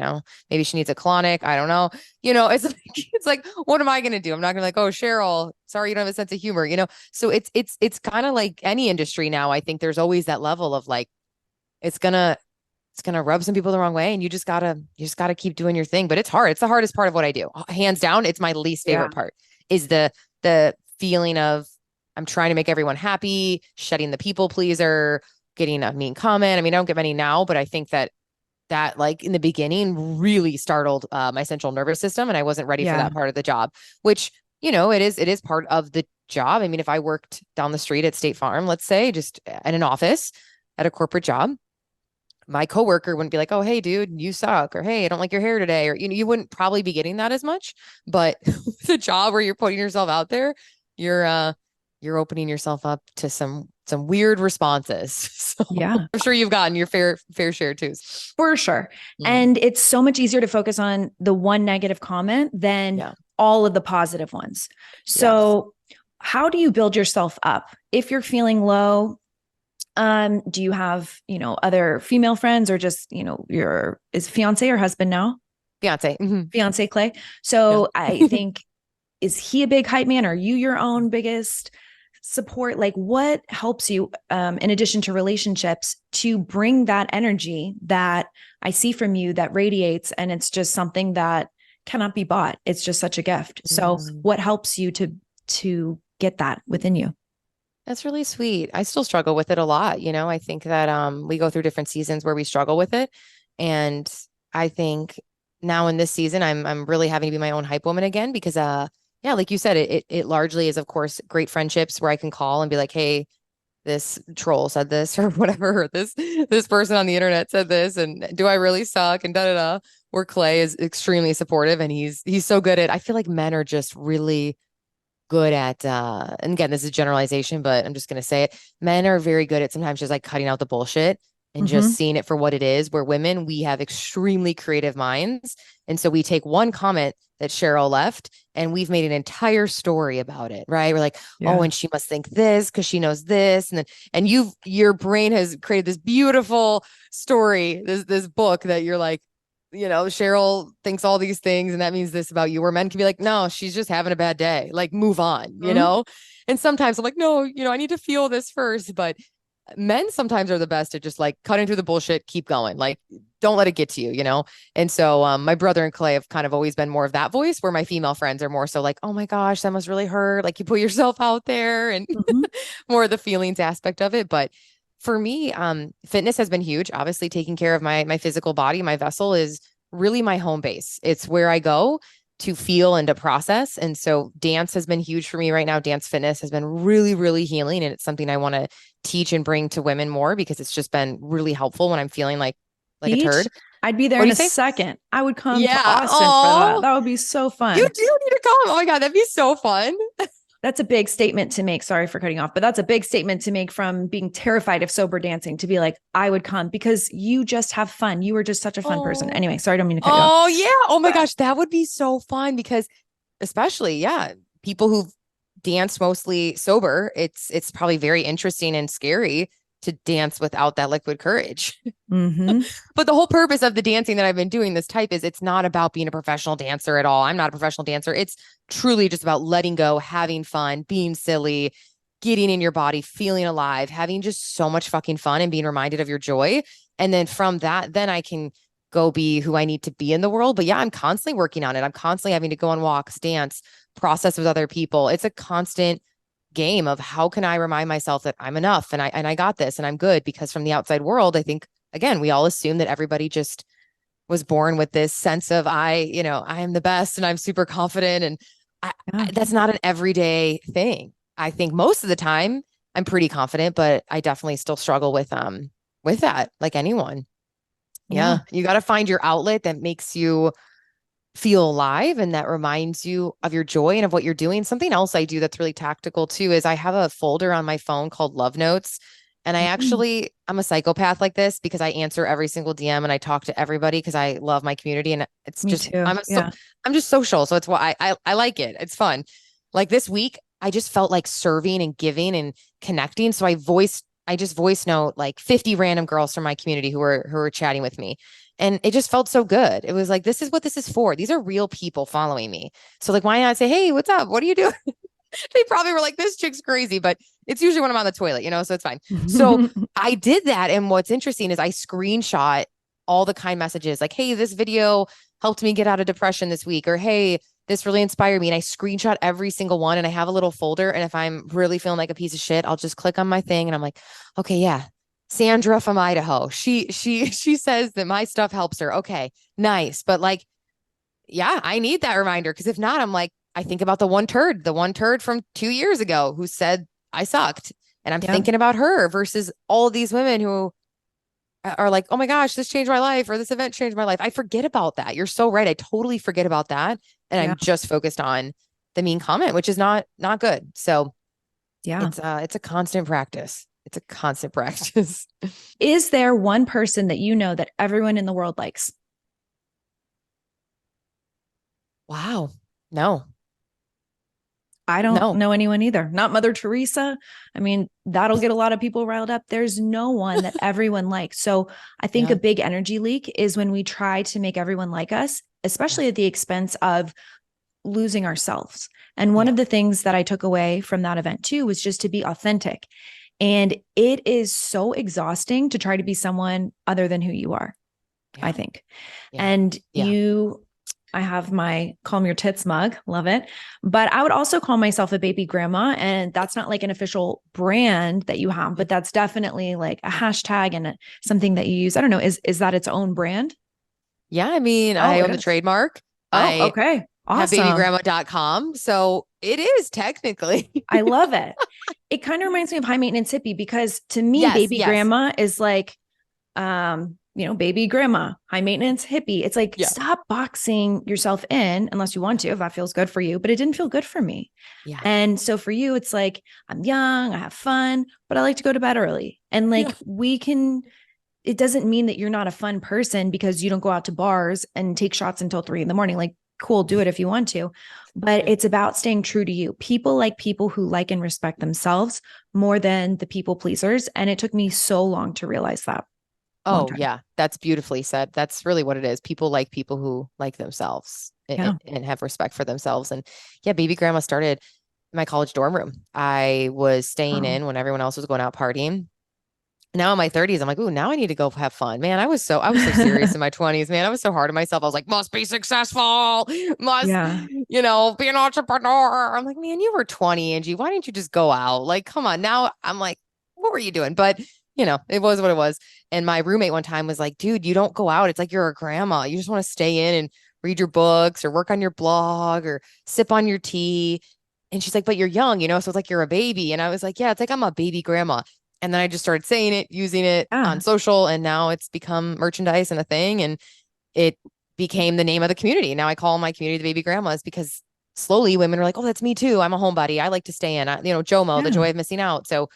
maybe she needs a colonic, I don't know, it's like, what am I going to do? I'm not going to like, oh, Cheryl, sorry, you don't have a sense of humor, So it's kind of like any industry now. I think there's always that level of like, it's going to rub some people the wrong way. And you just gotta keep doing your thing, but it's hard. It's the hardest part of what I do. Hands down. It's my least favorite part is the feeling of I'm trying to make everyone happy, shedding the people pleaser, getting a mean comment. I mean, I don't get many now, but I think that like in the beginning really startled my central nervous system. And I wasn't ready for that part of the job, which, it is part of the job. I mean, if I worked down the street at State Farm, let's say, just in an office at a corporate job, my coworker wouldn't be like, oh, hey, dude, you suck. Or, hey, I don't like your hair today. Or, you wouldn't probably be getting that as much. But the job where you're putting yourself out there, you're opening yourself up to some weird responses. So I'm sure you've gotten your fair share too. For sure. And it's so much easier to focus on the one negative comment than all of the positive ones. So how do you build yourself up if you're feeling low? Do you have, other female friends, or just, your is fiance or husband now? Fiance. Fiance Clay. Yeah. So I think, is he a big hype man? Are you your own biggest support? Like, what helps you, in addition to relationships, to bring that energy that I see from you that radiates, and it's just something that cannot be bought. It's just such a gift. So what helps you to get that within you? That's really sweet. I still struggle with it a lot. I think that we go through different seasons where we struggle with it. And I think now in this season, I'm really having to be my own hype woman again because yeah, like you said, it largely is, of course, great friendships where I can call and be like, hey, this troll said this or whatever, or this person on the internet said this, and do I really suck? And da da da. Where Clay is extremely supportive, and he's so good at, I feel like men are just really good at and again, this is generalization, but I'm just gonna say it. Men are very good at sometimes just like cutting out the bullshit and just seeing it for what it is, where women, we have extremely creative minds. And so we take one comment that Cheryl left and we've made an entire story about it, right? We're like, oh, and she must think this because she knows this. And then your brain has created this beautiful story, this book that you're like, Cheryl thinks all these things and that means this about you, where men can be like, no, she's just having a bad day. Like, move on. And sometimes I'm like, no, I need to feel this first. But men sometimes are the best at just like cutting through the bullshit, keep going. Like, don't let it get to you. And so my brother and Clay have kind of always been more of that voice, where my female friends are more so like, oh my gosh, that must really hurt. Like, you put yourself out there, and more of the feelings aspect of it. But for me, fitness has been huge. Obviously, taking care of my physical body, my vessel, is really my home base. It's where I go to feel and to process. And so dance has been huge for me right now. Dance fitness has been really, really healing. And it's something I want to teach and bring to women more, because it's just been really helpful when I'm feeling like a turd. I'd be there What do in you a say? second. I would come to Yeah. Austin for that. Oh, That would be so you fun. do need to come. Oh my God, that'd be so fun. That's a big statement to make. Sorry for cutting off, but that's a big statement to make, from being terrified of sober dancing to be like, I would come because you just have fun. You were just such a fun person. Oh, Anyway, sorry, I don't mean to cut you off. oh yeah. Oh my gosh, that would be so fun, because especially, yeah, people who've danced mostly sober, it's probably very interesting and scary to dance without that liquid courage. But the whole purpose of the dancing that I've been doing this type is, it's not about being a professional dancer at all. I'm not a professional dancer. It's truly just about letting go, having fun, being silly, getting in your body, feeling alive, having just so much fucking fun and being reminded of your joy. And then from that, then I can go be who I need to be in the world. But yeah, I'm constantly working on it. I'm constantly having to go on walks, dance, process with other people. It's a constant game of, how can I remind myself that I'm enough and I got this and I'm good. Because from the outside world, I think, again, we all assume that everybody just was born with this sense of, I am the best and I'm super confident. And that's not an everyday thing. I think most of the time I'm pretty confident, but I definitely still struggle with that, like anyone. Yeah. You got to find your outlet that makes you feel alive and that reminds you of your joy and of what you're doing. Something else I do that's really tactical too is I have a folder on my phone called Love Notes. And I'm a psychopath like this, because I answer every single DM and I talk to everybody because I love my community. And it's Me just, too. I'm just social. So it's why I like it. It's fun. Like this week, I just felt like serving and giving and connecting. So I just voice note like 50 random girls from my community who were chatting with me. And it just felt so good. It was like, this is what this is for. These are real people following me. So like, why not say, hey, what's up? What are you doing? They probably were like, this chick's crazy, but it's usually when I'm on the toilet, so it's fine. So I did that. And what's interesting is I screenshot all the kind messages like, hey, this video helped me get out of depression this week, or hey, this really inspired me. And I screenshot every single one and I have a little folder. And if I'm really feeling like a piece of shit, I'll just click on my thing and I'm like, okay, yeah, Sandra from Idaho. She says that my stuff helps her. Okay, nice. But like, yeah, I need that reminder, because if not, I'm like, I think about the one turd from 2 years ago who said I sucked. And I'm thinking about her versus all these women who are like, oh my gosh, this changed my life, or this event changed my life. I forget about that. You're so right. I totally forget about that. And I'm just focused on the mean comment, which is not good. So it's a constant practice. It's a constant practice. Is there one person that you know that everyone in the world likes? Wow. No. I don't No. know anyone either. Not Mother Teresa. I mean, that'll get a lot of people riled up. There's no one that everyone likes. So I think Yeah. a big energy leak is when we try to make everyone like us, especially at the expense of losing ourselves. And one of the things that I took away from that event too was just to be authentic. And it is so exhausting to try to be someone other than who you are, I think. And I have my Calm Your Tits mug. Love it. But I would also call myself a baby grandma. And that's not like an official brand that you have, but that's definitely like a hashtag and something that you use. I don't know. Is that its own brand? Yeah. I mean, I own the trademark. Oh, okay. Awesome. Have babygrandma.com. So it is technically. I love it. It kind of reminds me of High Maintenance Hippie because to me, baby grandma is like, baby grandma, high maintenance hippie. It's like, stop boxing yourself in unless you want to, if that feels good for you, but it didn't feel good for me. Yeah. And so for you, it's like, I'm young, I have fun, but I like to go to bed early. And like, it doesn't mean that you're not a fun person because you don't go out to bars and take shots until 3 a.m. Like, cool, do it if you want to, but it's about staying true to you. People like people who like and respect themselves more than the people pleasers. And it took me so long to realize that. Oh, yeah. That's beautifully said. That's really what it is. People like people who like themselves and have respect for themselves. And baby grandma started in my college dorm room. I was staying in when everyone else was going out partying. Now in my 30s, I'm like, ooh, now I need to go have fun. Man, I was so serious in my 20s, man. I was so hard on myself. I was like, must be successful, must, be an entrepreneur. I'm like, man, you were 20, Angie. Why didn't you just go out? Like, come on. Now I'm like, what were you doing? But it was what it was. And my roommate one time was like, dude, you don't go out. It's like you're a grandma. You just want to stay in and read your books or work on your blog or sip on your tea. And she's like, but you're young, so it's like you're a baby. And I was like, yeah, it's like I'm a baby grandma. And then I just started saying it, using it on social. And now it's become merchandise and a thing. And it became the name of the community. Now I call my community the baby grandmas because slowly women are like, oh, that's me too. I'm a homebody. I like to stay in, JOMO, the joy of missing out. So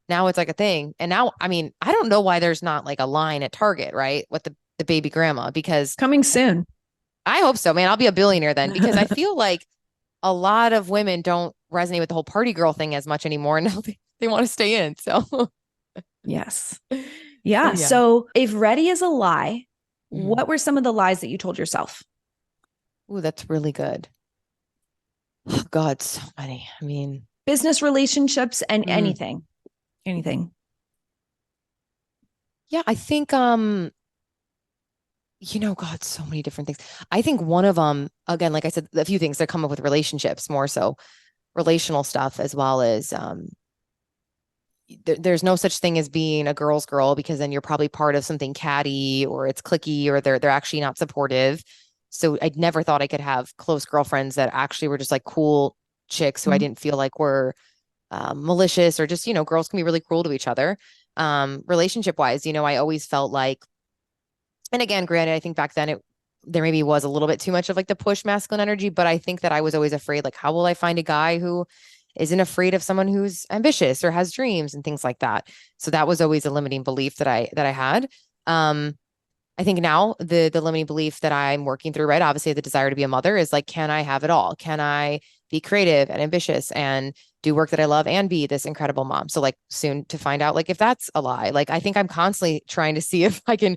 now it's like a thing. And now, I mean, I don't know why there's not like a line at Target, right? With the baby grandma, because coming soon. I hope so, man. I'll be a billionaire then, because I feel like a lot of women don't resonate with the whole party girl thing as much anymore. And now they want to stay in. So yes. Yeah. So if ready is a lie, what were some of the lies that you told yourself? Ooh, that's really good. Oh God, so many. I mean, business, relationships, and anything. Yeah, I think, God, so many different things. I think one of them, again, like I said, a few things that come up with relationships, more so relational stuff, as well as, there's no such thing as being a girl's girl, because then you're probably part of something catty or it's cliquey or they're actually not supportive. So I never thought I could have close girlfriends that actually were just like cool chicks who I didn't feel like were malicious, or just, girls can be really cruel to each other. Relationship wise, I always felt like, and again, granted, I think back then there maybe was a little bit too much of like the push masculine energy, but I think that I was always afraid, like, how will I find a guy who isn't afraid of someone who's ambitious or has dreams and things like that. So that was always a limiting belief that I had. I think now the limiting belief that I'm working through, right? Obviously the desire to be a mother is like, can I have it all? Can I be creative and ambitious and do work that I love and be this incredible mom? So like soon to find out like if that's a lie. Like I think I'm constantly trying to see if I can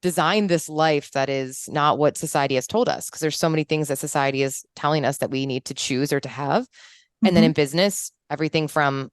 design this life that is not what society has told us, because there's so many things that society is telling us that we need to choose or to have. And then in business, everything from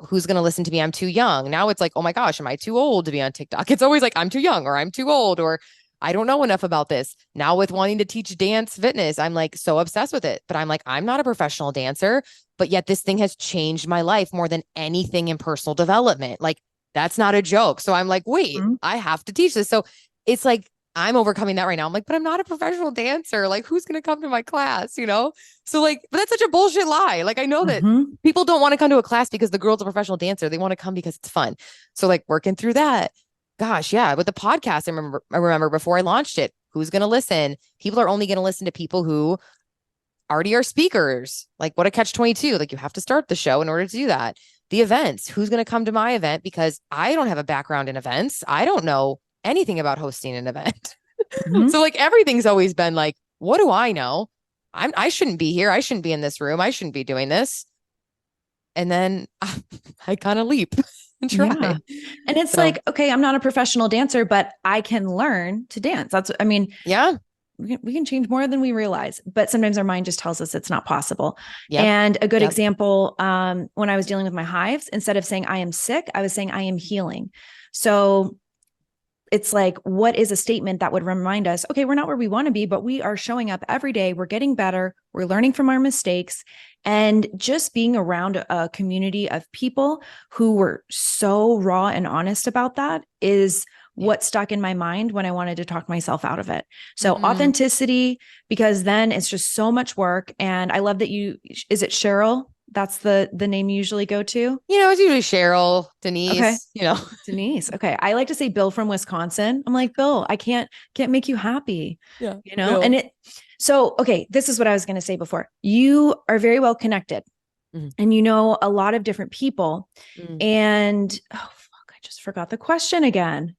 who's going to listen to me? I'm too young. Now it's like, oh my gosh, am I too old to be on TikTok? It's always like, I'm too young, or I'm too old, or I don't know enough about this. Now with wanting to teach dance fitness, I'm like so obsessed with it, but I'm like, I'm not a professional dancer, but yet this thing has changed my life more than anything in personal development. Like that's not a joke. So I'm like, wait, I have to teach this. So it's like, I'm overcoming that right now. I'm like, but I'm not a professional dancer. Like, who's going to come to my class, So like, but that's such a bullshit lie. Like, I know that people don't want to come to a class because the girl's a professional dancer. They want to come because it's fun. So like working through that, gosh, yeah. With the podcast, I remember before I launched it, who's going to listen? People are only going to listen to people who already are speakers. Like what a catch-22. Like you have to start the show in order to do that. The events, who's going to come to my event? Because I don't have a background in events. I don't know anything about hosting an event. So like everything's always been like, what do I know? I shouldn't be here. I shouldn't be in this room. I shouldn't be doing this. And then I kind of leap and try. Yeah. And it's So like, okay, I'm not a professional dancer, but I can learn to dance. I mean, yeah. we can change more than we realize, but sometimes our mind just tells us it's not possible. Yep. And a good Yep. example, when I was dealing with my hives, instead of saying I am sick, I was saying I am healing. So it's like, what is a statement that would remind us, okay, we're not where we want to be, but we are showing up every day. We're getting better. We're learning from our mistakes. And just being around a community of people who were so raw and honest about that is what stuck in my mind when I wanted to talk myself out of it. So authenticity, because then it's just so much work. And I love that is it Cheryl? That's the name you usually go to? It's usually Cheryl, Denise, Okay. Denise. Okay. I like to say Bill from Wisconsin. I'm like, Bill, I can't make you happy. Yeah. Bill. Okay, this is what I was going to say before. You are very well connected and you know a lot of different people. And oh, fuck, I just forgot the question again.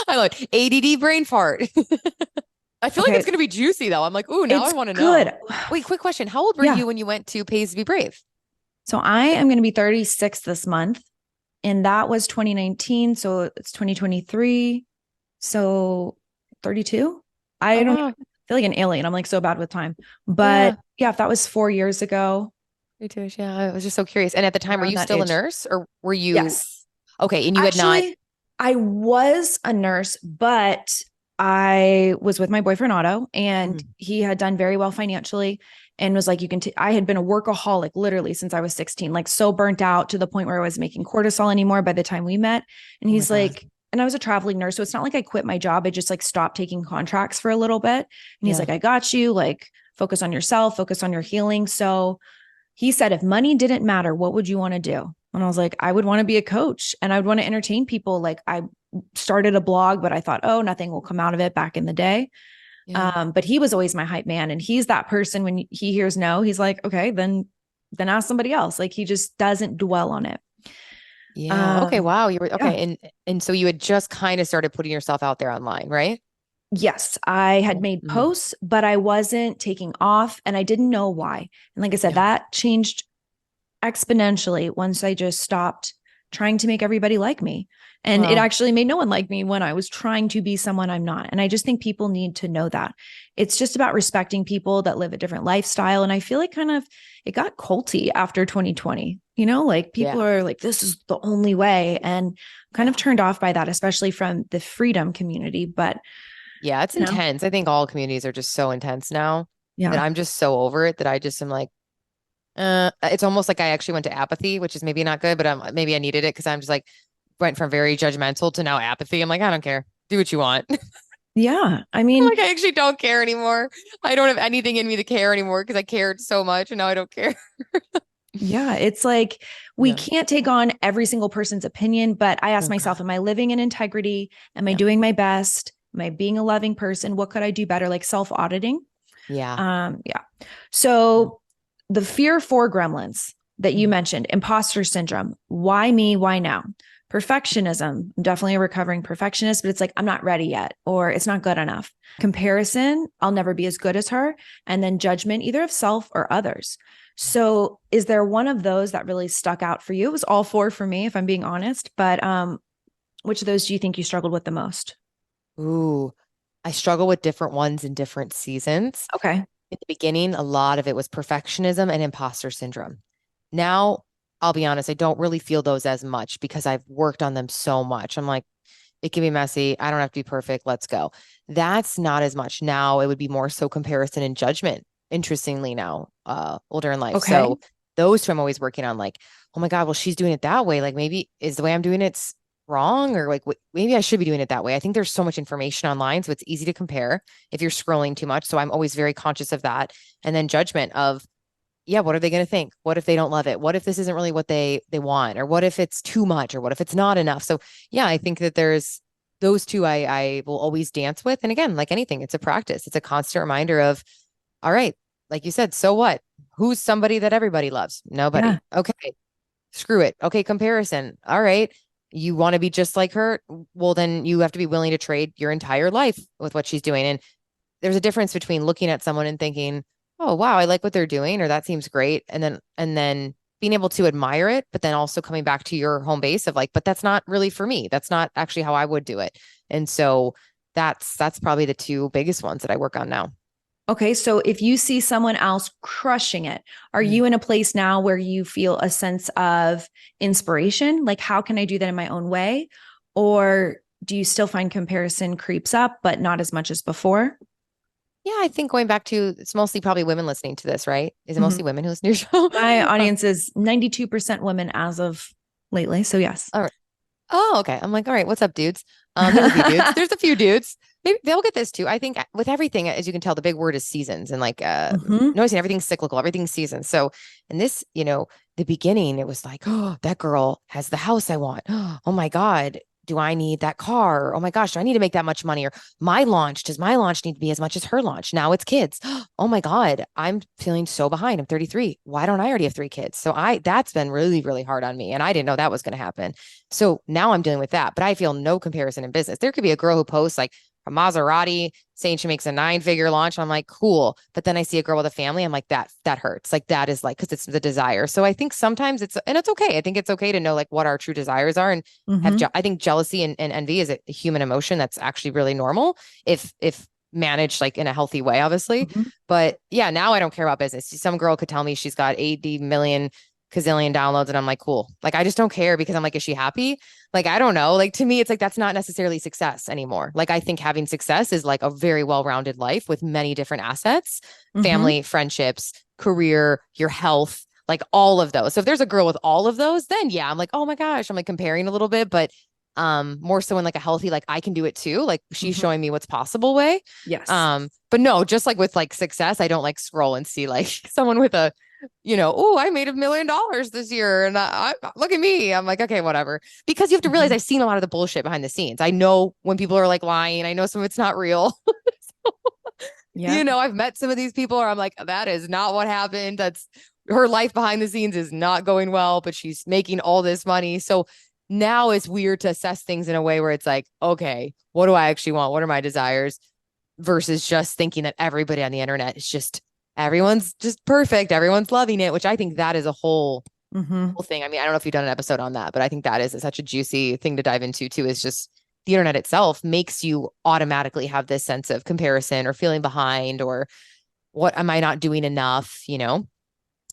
I like ADD brain fart. I feel like it's going to be juicy though. I'm like, ooh, now I want to know. Wait, quick question. How old were you when you went to Pays to Be Brave? So I am going to be 36 this month. And that was 2019. So it's 2023. So 32. I don't feel like an alien. I'm like so bad with time. But yeah, if that was 4 years ago. Me too. Yeah. I was just so curious. And at the time, were you still a nurse or were you? Yes. Okay. And you had not. I was a nurse, but I was with my boyfriend Otto and he had done very well financially and was like, I had been a workaholic literally since I was 16, like so burnt out to the point where I was making cortisol anymore by the time we met. And he's like, and I was a traveling nurse. So it's not like I quit my job. I just like stopped taking contracts for a little bit. And he's like, I got you, like focus on yourself, focus on your healing. So he said, if money didn't matter, what would you want to do? And I was like, I would want to be a coach and I would want to entertain people. Like I started a blog, but I thought, oh, nothing will come out of it back in the day. But he was always my hype man. And he's that person when he hears no, he's like, okay, then ask somebody else. Like he just doesn't dwell on it. Yeah. Okay. Wow. You were okay. Yeah. And so you had just kind of started putting yourself out there online, right? Yes. I had made posts, but I wasn't taking off and I didn't know why. And like I said, that changed exponentially once I just stopped trying to make everybody like me. And it actually made no one like me when I was trying to be someone I'm not. And I just think people need to know that it's just about respecting people that live a different lifestyle. And I feel like kind of it got culty after 2020, like people are like, this is the only way. And kind of turned off by that, especially from the freedom community. But yeah, it's intense. I think all communities are just so intense now that I'm just so over it that I just am like, it's almost like I actually went to apathy, which is maybe not good, but maybe I needed it because I'm just like went from very judgmental to now apathy. I'm like, I don't care. Do what you want. Yeah. I mean, I actually don't care anymore. I don't have anything in me to care anymore because I cared so much and now I don't care. Yeah. It's like, we can't take on every single person's opinion, but I ask myself, am I living in integrity? Am I doing my best? Am I being a loving person? What could I do better? Like self-auditing. Yeah. So the fear for gremlins that you mentioned, imposter syndrome, why me? Why now? Perfectionism. I'm definitely a recovering perfectionist, but it's like, I'm not ready yet, or it's not good enough. Comparison, I'll never be as good as her. And then judgment, either of self or others. So is there one of those that really stuck out for you? It was all four for me, if I'm being honest, but which of those do you think you struggled with the most? Ooh, I struggle with different ones in different seasons. Okay. In the beginning, a lot of it was perfectionism and imposter syndrome. Now, I'll be honest, I don't really feel those as much because I've worked on them so much. I'm like, it can be messy. I don't have to be perfect. Let's go. That's not as much. Now it would be more so comparison and judgment, interestingly now, older in life. Okay. So those two I'm always working on like, oh my God, well, she's doing it that way. Like maybe is the way I'm doing it's wrong or like maybe I should be doing it that way. I think there's so much information online, so it's easy to compare if you're scrolling too much. So I'm always very conscious of that. And then judgment of, yeah, what are they going to think? What if they don't love it? What if this isn't really what they want? Or what if it's too much? Or what if it's not enough? So yeah, I think that there's those two I will always dance with. And again, like anything, it's a practice. It's a constant reminder of, all right, like you said, so what? Who's somebody that everybody loves? Nobody. Yeah. Okay. Screw it. Okay. Comparison. All right. You want to be just like her? Well, then you have to be willing to trade your entire life with what she's doing. And there's a difference between looking at someone and thinking, oh, wow, I like what they're doing, or that seems great. And then being able to admire it, but then also coming back to your home base of like, but that's not really for me. That's not actually how I would do it. And so that's probably the two biggest ones that I work on now. Okay, so if you see someone else crushing it, are Mhm. you in a place now where you feel a sense of inspiration? Like, how can I do that in my own way? Or do you still find comparison creeps up, but not as much as before? Yeah, I think going back to it's mostly probably women listening to this, right? Is it Mhm. mostly women who listen to your show? My audience is 92% women as of lately. So, yes. All right. Oh, okay. I'm like, all right, what's up, dudes? There's a few dudes. There's a few dudes. Maybe they'll get this too. I think with everything, as you can tell, the big word is seasons and like Mhm. noticing everything's cyclical, everything's seasons. So in this, the beginning, it was like, oh, that girl has the house I want. Oh my God. Do I need that car? Oh my gosh, do I need to make that much money? Or does my launch need to be as much as her launch? Now it's kids. Oh my God, I'm feeling so behind. I'm 33. Why don't I already have three kids? So that's been really, really hard on me. And I didn't know that was going to happen. So now I'm dealing with that, but I feel no comparison in business. There could be a girl who posts like a Maserati saying she makes a 9-figure launch. I'm like, cool. But then I see a girl with a family. I'm like, that hurts. Like that is like, cause it's the desire. So I think sometimes and it's okay. I think it's okay to know like what our true desires are and Mhm. I think jealousy and envy is a human emotion that's actually really normal if managed like in a healthy way, obviously. Mhm. But yeah, now I don't care about business. Some girl could tell me she's got 80 million gazillion downloads and I'm like, cool. Like, I just don't care because I'm like, is she happy? Like, I don't know. Like, to me, it's like, that's not necessarily success anymore. Like, I think having success is like a very well-rounded life with many different assets, Mhm. family, friendships, career, your health, like all of those. So if there's a girl with all of those, then yeah, I'm like, oh my gosh, I'm like comparing a little bit, but more so in like a healthy, like I can do it too. Like she's Mhm. showing me what's possible way. Yes. But no, just like with like success, I don't like scroll and see like someone with a oh, I made $1 million this year and look at me. I'm like, okay, whatever. Because you have to realize Mhm. I've seen a lot of the bullshit behind the scenes. I know when people are like lying. I know some of it's not real. Yep. I've met some of these people where I'm like, that is not what happened. That's her life behind the scenes is not going well, but she's making all this money. So now it's weird to assess things in a way where it's like, okay, what do I actually want? What are my desires? Versus just thinking that everybody on the internet is just everyone's just perfect. Everyone's loving it, which I think that is a Mhm. whole thing. I mean, I don't know if you've done an episode on that, but I think that is such a juicy thing to dive into too, is just the internet itself makes you automatically have this sense of comparison or feeling behind or what am I not doing enough?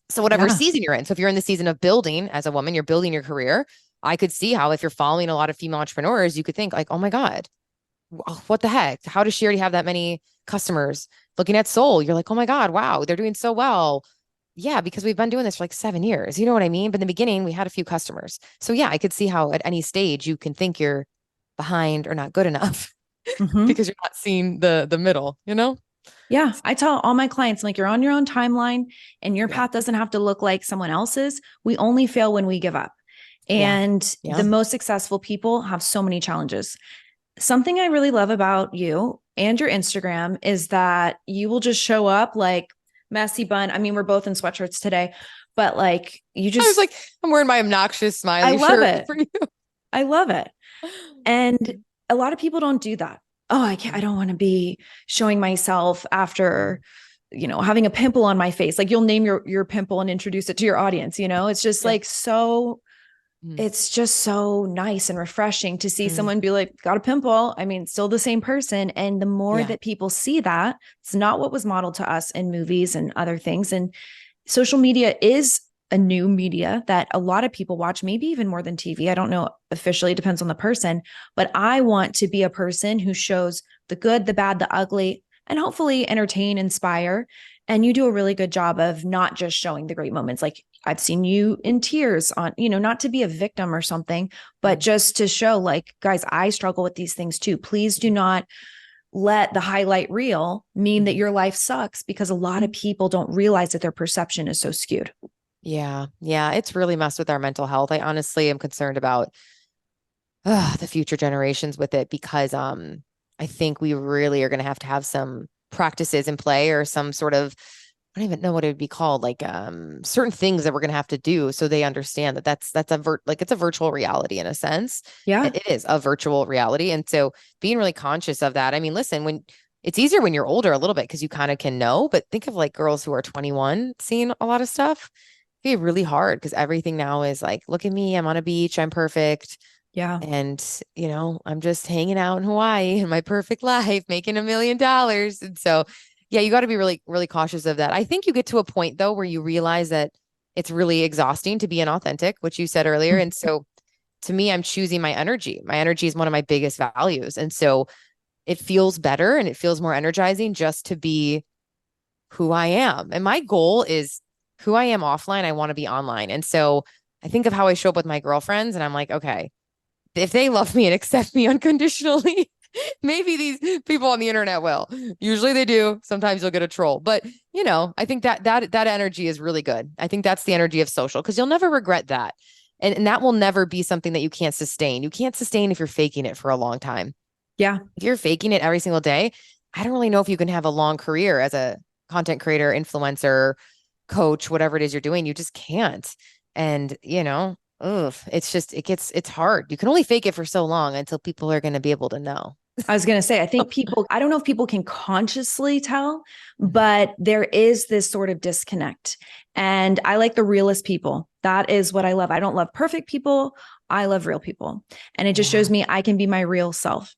So whatever Yeah. season you're in. So if you're in the season of building as a woman, you're building your career. I could see how if you're following a lot of female entrepreneurs, you could think like, oh my God, what the heck? How does she already have that many customers? Looking at Soul, you're like, oh my God, wow, they're doing so well. Yeah, because we've been doing this for like 7 years. You know what I mean? But in the beginning, we had a few customers. So yeah, I could see how at any stage you can think you're behind or not good enough Mhm. because you're not seeing the middle? Yeah, I tell all my clients, I'm like, you're on your own timeline and your Yeah. path doesn't have to look like someone else's. We only fail when we give up. Yeah. And Yeah. the most successful people have so many challenges. Something I really love about you and your Instagram is that you will just show up like messy bun. I mean, we're both in sweatshirts today, but like you I was just, like, I'm wearing my obnoxious I smiley love shirt it. for you. I love it. And a lot of people don't do that. Oh, I can't, I don't want to be showing myself after, having a pimple on my face. Like you'll name your pimple and introduce it to your audience, It's just Yeah. like so Mm, it's just so nice and refreshing to see mm, someone be like, got a pimple. I mean, still the same person. And the more yeah. that people see that, it's not what was modeled to us in movies and other things. And social media is a new media that a lot of people watch, maybe even more than TV. I don't know officially, it depends on the person, but I want to be a person who shows the good, the bad, the ugly, and hopefully entertain, inspire. And you do a really good job of not just showing the great moments. Like I've seen you in tears on, not to be a victim or something, but Mm, just to show like, guys, I struggle with these things too. Please do not let the highlight reel mean that mhm. your life sucks because a lot of people don't realize that their perception is so skewed. Yeah. Yeah. It's really messed with our mental health. I honestly am concerned about the future generations with it because I think we really are going to have some practices in play or some sort of I don't even know what it would be called like certain things that we're going to have to do so they understand that that's like it's a virtual reality in a sense. Yeah. It is a virtual reality and so being really conscious of that. I mean, listen, when it's easier when you're older a little bit because you kind of can know. But think of like girls who are 21 seeing a lot of stuff. It'd be really hard because everything now is like, look at me, I'm on a beach, I'm perfect. Yeah. And, I'm just hanging out in Hawaii in my perfect life, making $1 million. And so, yeah, you got to be really, really cautious of that. I think you get to a point though where you realize that it's really exhausting to be inauthentic, which you said earlier. And so to me, I'm choosing my energy. My energy is one of my biggest values. And so it feels better and it feels more energizing just to be who I am. And my goal is who I am offline, I want to be online. And so I think of how I show up with my girlfriends and I'm like, okay, if they love me and accept me unconditionally, maybe these people on the internet will. Usually they do. Sometimes you'll get a troll. But, I think that energy is really good. I think that's the energy of social because you'll never regret that. And that will never be something that you can't sustain. You can't sustain if you're faking it for a long time. Yeah. If you're faking it every single day, I don't really know if you can have a long career as a content creator, influencer, coach, whatever it is you're doing. You just can't. And, it's hard. You can only fake it for so long until people are going to be able to know. I was going to say, I think I don't know if people can consciously tell, but there is this sort of disconnect. And I like the realist people. That is what I love. I don't love perfect people. I love real people. And it just shows me I can be my real self.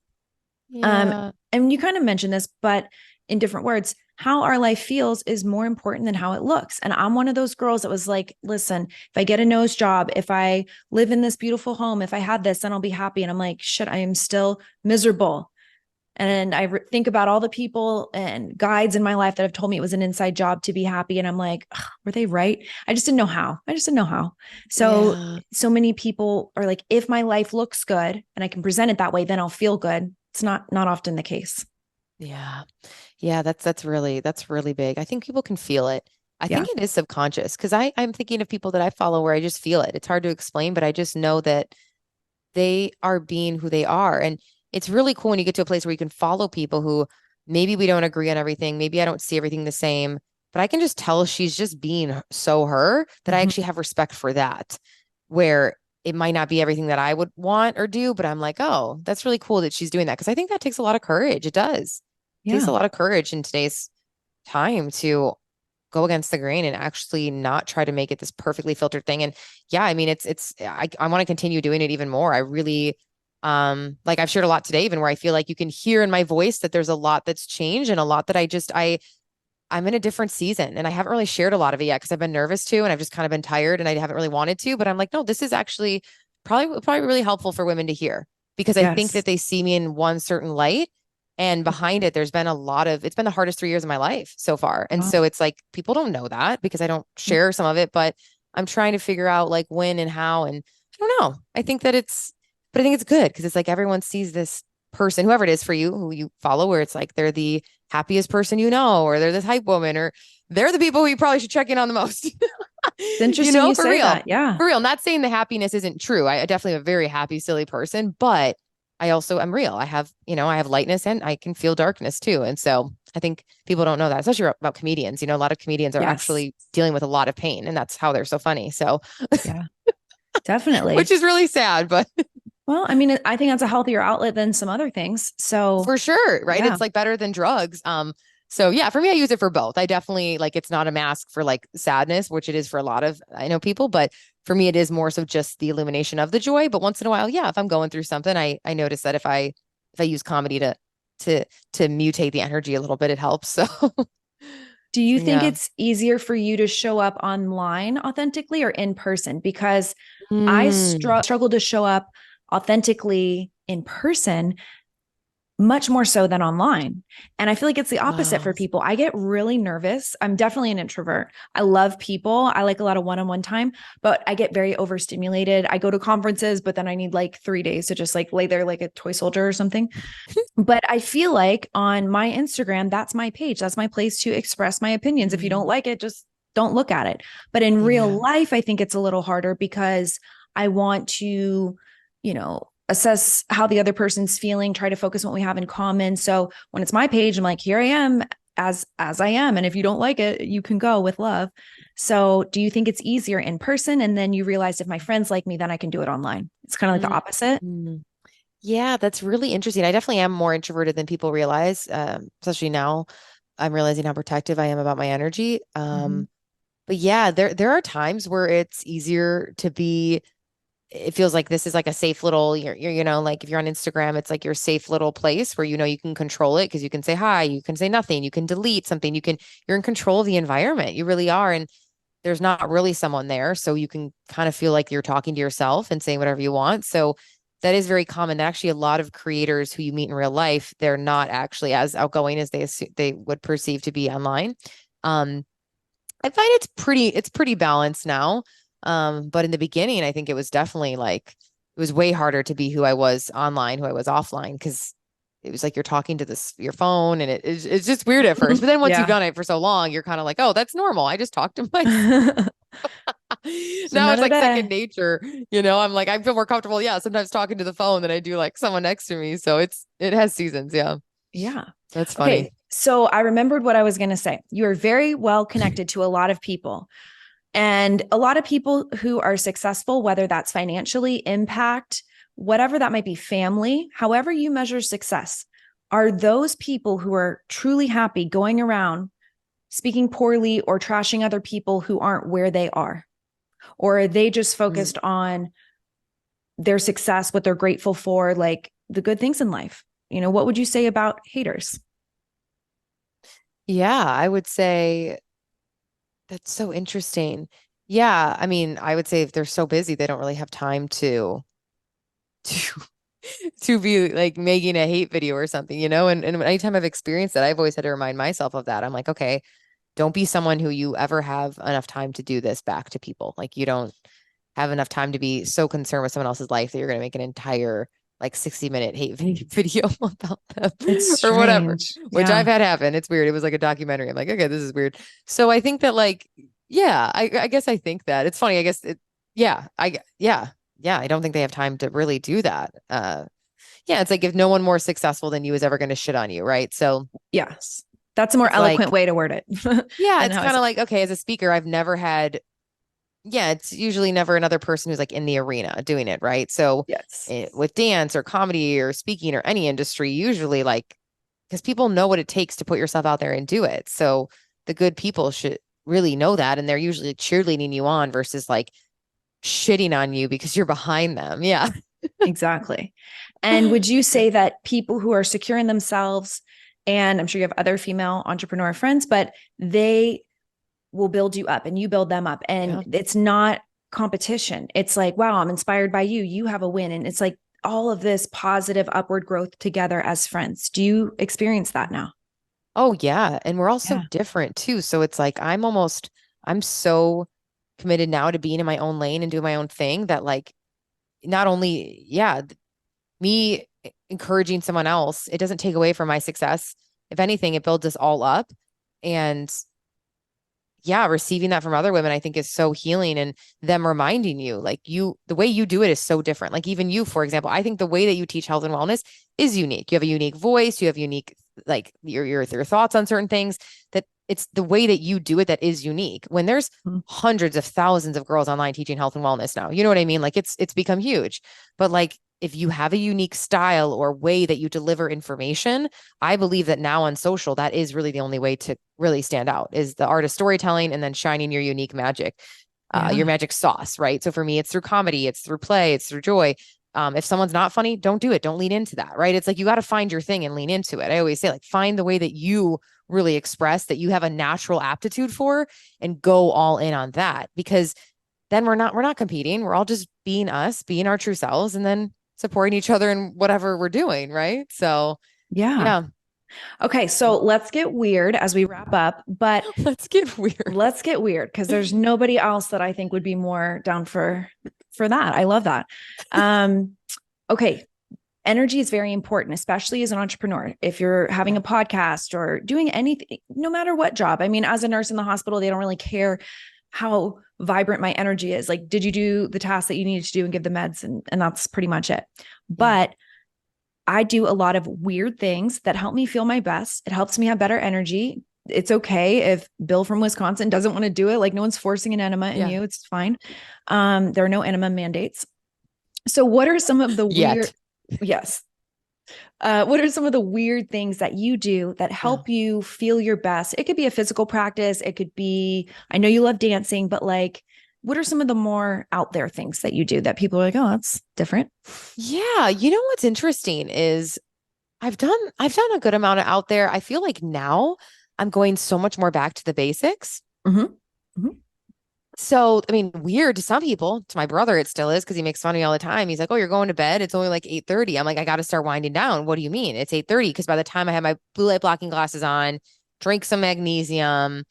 Yeah. And you kind of mentioned this, but in different words, how our life feels is more important than how it looks. And I'm one of those girls that was like, listen, if I get a nose job, if I live in this beautiful home, if I had this, then I'll be happy. And I'm like, shit, I am still miserable. And I think about all the people and guides in my life that have told me it was an inside job to be happy. And I'm like, were they right? I just didn't know how. So many people are like, if my life looks good and I can present it that way, then I'll feel good. It's not often the case. Yeah. Yeah. That's really big. I think people can feel it. I think it is subconscious because I'm thinking of people that I follow where I just feel it. It's hard to explain, but I just know that they are being who they are. And it's really cool when you get to a place where you can follow people who maybe we don't agree on everything. Maybe I don't see everything the same, but I can just tell she's just being so her that I actually have respect for that, where it might not be everything that I would want or do, but I'm like, oh, that's really cool that she's doing that. Cause I think that takes a lot of courage. It does. It takes a lot of courage in today's time to go against the grain and actually not try to make it this perfectly filtered thing. And yeah, I mean, I want to continue doing it even more. I really, like I've shared a lot today, even where I feel like you can hear in my voice that there's a lot that's changed and a lot that I'm in a different season and I haven't really shared a lot of it yet because I've been nervous too. And I've just kind of been tired and I haven't really wanted to, but I'm like, no, this is actually probably really helpful for women to hear because I think that they see me in one certain light. And behind it, it's been the hardest 3 years of my life so far. And so it's like, people don't know that because I don't share some of it, but I'm trying to figure out like when and how. And I don't know. I think it's good because it's like everyone sees this person, whoever it is for you, who you follow, where it's like they're the happiest person or they're this hype woman, or they're the people who you probably should check in on the most. It's interesting you for say real. that. Yeah. For real. Not saying the happiness isn't true. I definitely am a very happy, silly person, but I also am real. I have lightness and I can feel darkness too. And so I think people don't know that, especially about comedians. A lot of comedians are actually dealing with a lot of pain and that's how they're so funny. So yeah, definitely. Which is really sad, but well, I mean, I think that's a healthier outlet than some other things. So for sure. Right. Yeah. It's like better than drugs. So yeah, for me, I use it for both. I definitely it's not a mask for like sadness, which it is for a lot of, I know people, but for me, it is more so just the illumination of the joy. But once in a while, yeah, if I'm going through something, I notice that if I use comedy to mutate the energy a little bit, it helps. So do you think it's easier for you to show up online authentically or in person? Because I struggle to show up authentically in person much more so than online. And I feel like it's the opposite for people. I get really nervous. I'm definitely an introvert. I love people. I like a lot of one-on-one time, but I get very overstimulated. I go to conferences, but then I need like 3 days to just like lay there like a toy soldier or something. But I feel like on my Instagram, that's my page. That's my place to express my opinions. If you don't like it, just don't look at it. But in real life, I think it's a little harder because I want to, assess how the other person's feeling, try to focus on what we have in common. So when it's my page, I'm like, here I am as I am. And if you don't like it, you can go with love. So do you think it's easier in person? And then you realize if my friends like me, then I can do it online. It's kind of like the opposite. Yeah, that's really interesting. I definitely am more introverted than people realize, especially now. I'm realizing how protective I am about my energy. Mhm. But yeah, there are times where it's easier to be. It feels like this is like a safe little, like if you're on Instagram, it's like your safe little place where you can control it because you can say hi, you can say nothing, you can delete something, you're in control of the environment. You really are. And there's not really someone there. So you can kind of feel like you're talking to yourself and saying whatever you want. So that is very common. That actually a lot of creators who you meet in real life, they're not actually as outgoing as they would perceive to be online. Um, I find it's pretty balanced now. But in the beginning, I think it was definitely like it was way harder to be who I was online, who I was offline, because it was like you're talking to your phone, and it's just weird at first. But then once you've Yeah. done it for so long, you're kind of like, oh, that's normal. I just talk to myself. Just Now it's another like second day. nature. I'm like, I feel more comfortable, yeah, sometimes talking to the phone than I do like someone next to me. So it has seasons, yeah. Yeah. That's Okay. funny. So I remembered what I was going to say. You are very well connected to a lot of people. And a lot of people who are successful, whether that's financially, impact, whatever that might be, family, however you measure success, are those people who are truly happy going around speaking poorly or trashing other people who aren't where they are? Or are they just Mm. focused on their success, what they're grateful for, like the good things in life? What would you say about haters? Yeah, I would say that's so interesting. Yeah, I mean, I would say if they're so busy, they don't really have time to to be like making a hate video or something, And anytime I've experienced that, I've always had to remind myself of that. I'm like, okay, don't be someone who you ever have enough time to do this back to people. Like you don't have enough time to be so concerned with someone else's life that you're going to make an entire like 60-minute hate video about them It's or whatever, strange. which I've Yeah. had happen. It's weird. It was like a documentary. I'm like, okay, this is weird. So I think that like, yeah, I guess I think that it's funny. I guess yeah, I don't think they have time to really do that. Yeah, it's like if no one more successful than you is ever going to shit on you, right? So Yes. That's a more it's eloquent like, way to word it yeah, than it's how I kind said. of like, okay, as a speaker, I've never had, yeah, it's usually never another person who's like in the arena doing it, right? So Yes. with dance or comedy or speaking or any industry, usually like, because people know what it takes to put yourself out there and do it. So the good people should really know that. And they're usually cheerleading you on versus like shitting on you because you're behind them. Yeah. Exactly. And would you say that people who are secure in themselves, and I'm sure you have other female entrepreneur friends, but they will build you up and you build them up. And Yeah. it's not competition. It's like, wow, I'm inspired by you. You have a win. And it's like all of this positive upward growth together as friends. Do you experience that now? Oh, yeah. And we're all so Yeah. different too. So it's like I'm so committed now to being in my own lane and doing my own thing that like not only, yeah, me encouraging someone else, it doesn't take away from my success. If anything, it builds us all up. And yeah, receiving that from other women, I think is so healing and them reminding you, like the way you do it is so different. Like even you, for example, I think the way that you teach health and wellness is unique. You have a unique voice, you have unique, like your thoughts on certain things that it's the way that you do it that is unique. When there's Mhm. hundreds of thousands of girls online teaching health and wellness now, you know what I mean? Like it's become huge. But like if you have a unique style or way that you deliver information, I believe that now on social, that is really the only way to really stand out is the art of storytelling and then shining your unique magic, your Yeah. magic sauce, right? So for me, it's through comedy, it's through play, it's through joy. If someone's not funny, don't do it. Don't lean into that, right? It's like you got to find your thing and lean into it. I always say, like, find the way that you really express that you have a natural aptitude for and go all in on that because then we're not competing. We're all just being us, being our true selves, and then supporting each other in whatever we're doing, right? So Yeah. yeah, Okay. So let's get weird as we wrap up, but let's get weird. let's get weird because there's nobody else that I think would be more down for that. I love that. Okay. Energy is very important, especially as an entrepreneur. If you're having Yeah. a podcast or doing anything, no matter what job. I mean, as a nurse in the hospital, they don't really care how vibrant my energy is. Like, did you do the task that you needed to do and give the meds? And that's pretty much it. Yeah. But I do a lot of weird things that help me feel my best. It helps me have better energy. It's okay if Bill from Wisconsin doesn't want to do it. Like no one's forcing an enema in Yeah. you. It's fine. There are no enema mandates. So what are some of the weird, Yet. Yes. What are some of the weird things that you do that help you feel your best? It could be a physical practice. It could be, I know you love dancing, but like, what are some of the more out there things that you do that people are like, oh, that's different? Yeah. You know, what's interesting is I've done a good amount of out there. I feel like now I'm going so much more back to the basics. Mm-hmm. Mm-hmm. So, I mean, weird to some people. To my brother, it still is because he makes fun of me all the time. He's like, "Oh, you're going to bed? It's only like 8:30." I'm like, "I got to start winding down." What do you mean? It's 8:30 because by the time I have my blue light blocking glasses on, drink some magnesium,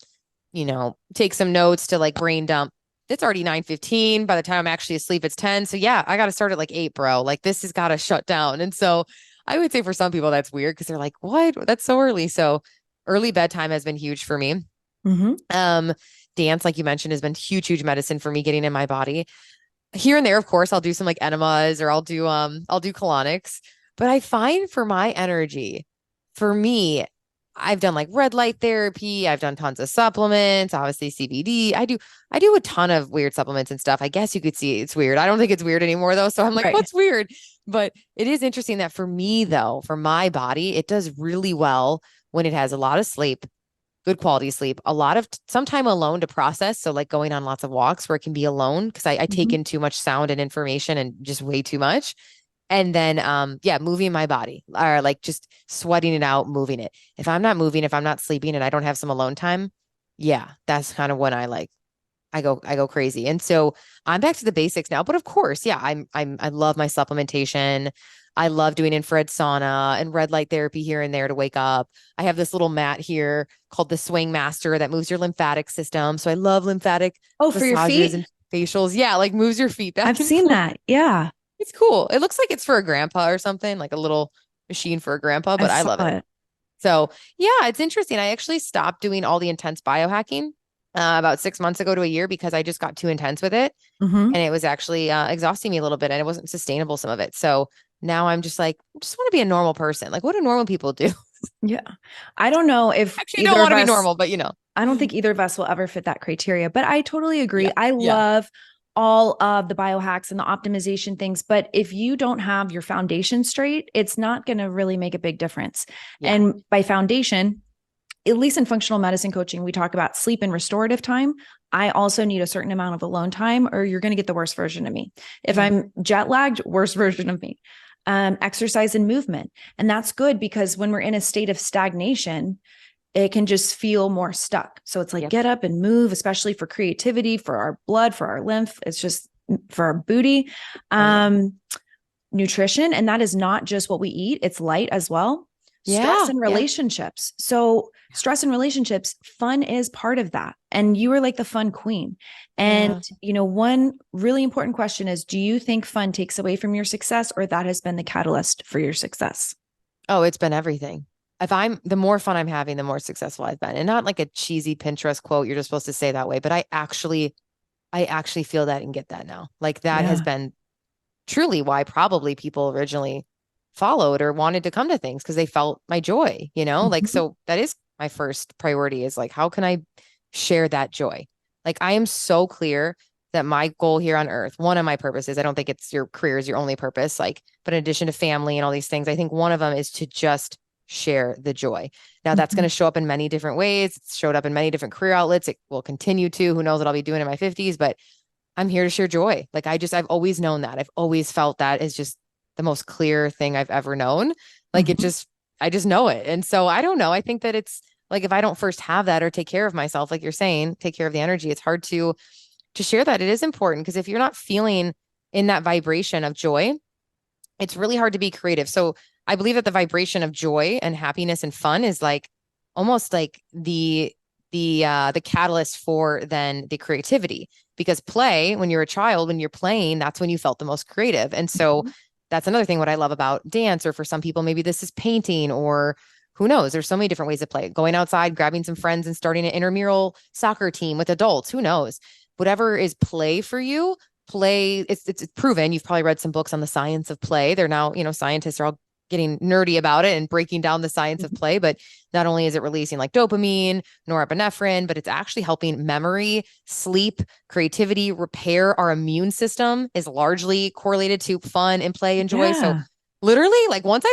take some notes to like brain dump. It's already 9:15. By the time I'm actually asleep, it's 10. So yeah, I got to start at like 8, bro. Like this has got to shut down. And so I would say for some people that's weird because they're like, "What? That's so early." So early bedtime has been huge for me. Mm-hmm. Um, Dance, like you mentioned, has been huge, huge medicine for me getting in my body. Here and there, of course, I'll do some like enemas or I'll do colonics. But I find for my energy, for me, I've done like red light therapy, I've done tons of supplements, obviously CBD. I do a ton of weird supplements and stuff. I guess you could see it's weird. I don't think it's weird anymore though. So I'm like, Right. what's weird? But it is interesting that for me though, for my body, it does really well when it has a lot of sleep, good quality sleep, a lot of some time alone to process. So like going on lots of walks where it can be alone because I take Mm-hmm. in too much sound and information and just way too much. And then yeah, moving my body or like just sweating it out, moving it. If I'm not moving, if I'm not sleeping and I don't have some alone time, yeah, that's kind of when I go crazy. And so I'm back to the basics now. But of course, yeah, I love my supplementation. I love doing infrared sauna and red light therapy here and there to wake up. I have this little mat here called the Swing Master that moves your lymphatic system. So I love lymphatic Oh, for your massages feet? and facials. Yeah, like moves your feet I've back and seen forth. that. Yeah. It's cool. It looks like it's for a grandpa or something, like a little machine for a grandpa, I but I saw love it. it. So yeah, it's interesting. I actually stopped doing all the intense biohacking about 6 months ago to a year because I just got too intense with it. Mm-hmm. And it was actually exhausting me a little bit and it wasn't sustainable, some of it. So now I'm just like, I just want to be a normal person. Like, what do normal people do? Yeah. I don't know if Actually, I don't either want of to be us normal, but I don't think either of us will ever fit that criteria, but I totally agree. Yeah. I Yeah. love all of the biohacks and the optimization things, but if you don't have your foundation straight, it's not going to really make a big difference. Yeah. And by foundation, at least in functional medicine coaching, we talk about sleep and restorative time. I also need a certain amount of alone time, or you're going to get the worst version of me. If Yeah. I'm jet lagged, worst version of me. Exercise and movement. And that's good because when we're in a state of stagnation, it can just feel more stuck. So it's like, Yep. get up and move, especially for creativity, for our blood, for our lymph. It's just for our booty. Oh, yeah. Nutrition. And that is not just what we eat, it's light as well. Stress Yeah. and Yeah. relationships. So stress and relationships, fun is part of that. And you are like the fun queen. Yeah. And, one really important question is, do you think fun takes away from your success, or that has been the catalyst for your success? Oh, it's been everything. The more fun I'm having, the more successful I've been. And not like a cheesy Pinterest quote you're just supposed to say that way, but I actually feel that and get that now. Like that has Yeah. been truly why probably people originally followed or wanted to come to things because they felt my joy, like, Mhm. so that is my first priority is like, how can I share that joy? Like, I am so clear that my goal here on earth, one of my purposes, I don't think it's your career is your only purpose, like, but in addition to family and all these things, I think one of them is to just share the joy. Now that's going to Mhm. show up in many different ways. It's showed up in many different career outlets. It will continue to, who knows what I'll be doing in my 50s, but I'm here to share joy. Like I've always known that. I've always felt that is just the most clear thing I've ever known. Like Mhm. I just know it. And so I don't know. I think that it's like, if I don't first have that or take care of myself, like you're saying, take care of the energy, it's hard to share that. It is important because if you're not feeling in that vibration of joy, it's really hard to be creative. So I believe that the vibration of joy and happiness and fun is like almost like the catalyst for then the creativity, because play, when you're a child, when you're playing, that's when you felt the most creative. And so that's another thing what I love about dance, or for some people maybe this is painting, or who knows, there's so many different ways to play. Going outside, grabbing some friends and starting an intramural soccer team with adults, who knows, whatever is play for you. Play, it's proven. You've probably read some books on the science of play. They're now, scientists are all getting nerdy about it and breaking down the science of play. But not only is it releasing like dopamine, norepinephrine, but it's actually helping memory, sleep, creativity, repair. Our immune system is largely correlated to fun and play and joy. So Yeah. literally, like once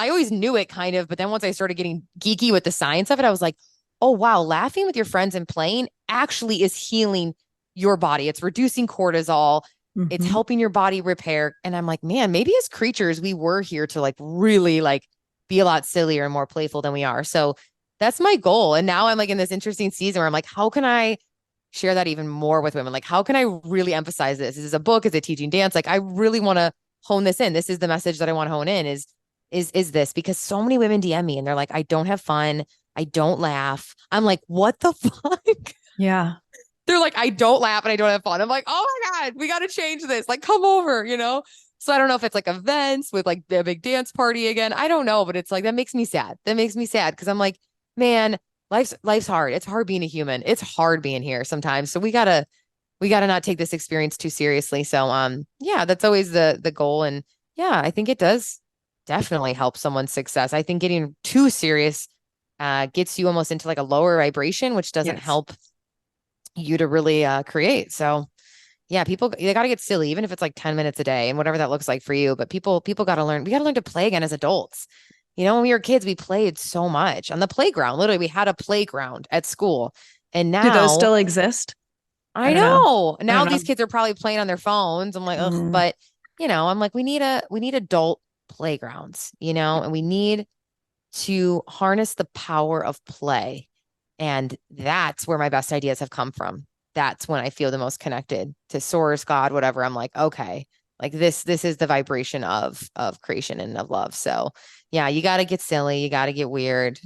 I always knew it kind of, but then once I started getting geeky with the science of it, I was like, oh, wow, laughing with your friends and playing actually is healing your body. It's reducing cortisol. It's Mm-hmm. helping your body repair. And I'm like, man, maybe as creatures, we were here to like really like be a lot sillier and more playful than we are. So that's my goal. And now I'm like in this interesting season where I'm like, how can I share that even more with women? Like, how can I really emphasize this? Is this a book? Is it teaching dance? Like, I really want to hone this in. This is the message that I want to hone in is this, because so many women DM me and they're like, I don't have fun. I don't laugh. I'm like, what the fuck? Yeah. They're like, I don't laugh and I don't have fun. I'm like, oh my God, we got to change this. Like, come over, you know? So I don't know if it's like events with like a big dance party again. I don't know, but it's like, that makes me sad. That makes me sad because I'm like, man, life's hard. It's hard being a human. It's hard being here sometimes. So we gotta not take this experience too seriously. So yeah, that's always the goal. And yeah, I think it does definitely help someone's success. I think getting too serious gets you almost into like a lower vibration, which doesn't Yes. help you to really create. So yeah, people, they got to get silly, even if it's like 10 minutes a day and whatever that looks like for you. But people got to learn, we got to learn to play again as adults. You know, when we were kids, we played so much on the playground. Literally, we had a playground at school. And Do those now still exist? I don't know. know. I Now don't these know. kids are probably playing on their phones. I'm like, ugh, Mm. but you know, I'm like, we need adult playgrounds, you know, and we need to harness the power of play. And that's where my best ideas have come from. That's when I feel the most connected to source, God, whatever. I'm like, okay, like this is the vibration of creation and of love. So yeah, you got to get silly, you got to get weird.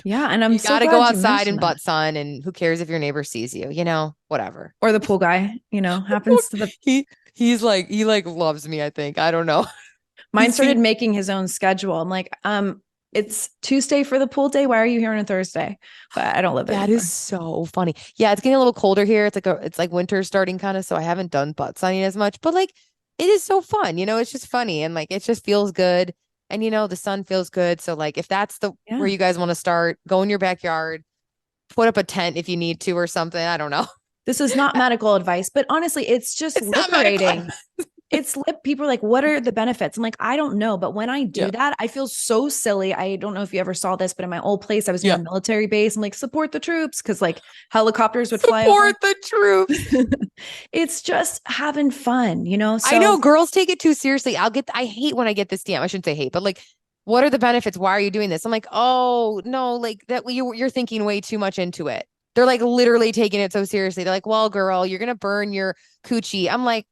Yeah. And I'm You so got to go glad you outside mentioned and that. butt sun, and who cares if your neighbor sees you, you know, whatever. Or the pool guy, happens to the He like loves me, I think. I don't know. mine He's started seen making his own schedule. I'm like, it's Tuesday for the pool day. Why are you here on a Thursday? But I don't live there that anymore. is so funny. Yeah, it's getting a little colder here. It's like winter starting kind of, so I haven't done butt sunning as much, but like it is so fun, you know, it's just funny and like it just feels good. And you know, the sun feels good. So like if that's the Yeah. where you guys want to start, go in your backyard, put up a tent if you need to or something. I don't know. This is not medical advice, but honestly, it's just It's not medical. liberating. People are like, what are the benefits? I'm like, I don't know. But when I do Yeah. that, I feel so silly. I don't know if you ever saw this, but in my old place, I was near Yeah. a military base. I'm like, support the troops because like helicopters would fly over. Support the troops. It's just having fun, I know So girls take it too seriously. I hate when I get this DM. I shouldn't say hate, but like, what are the benefits? Why are you doing this? I'm like, oh no, like that you're thinking way too much into it. They're like literally taking it so seriously. They're like, well, girl, you're gonna burn your coochie. I'm like,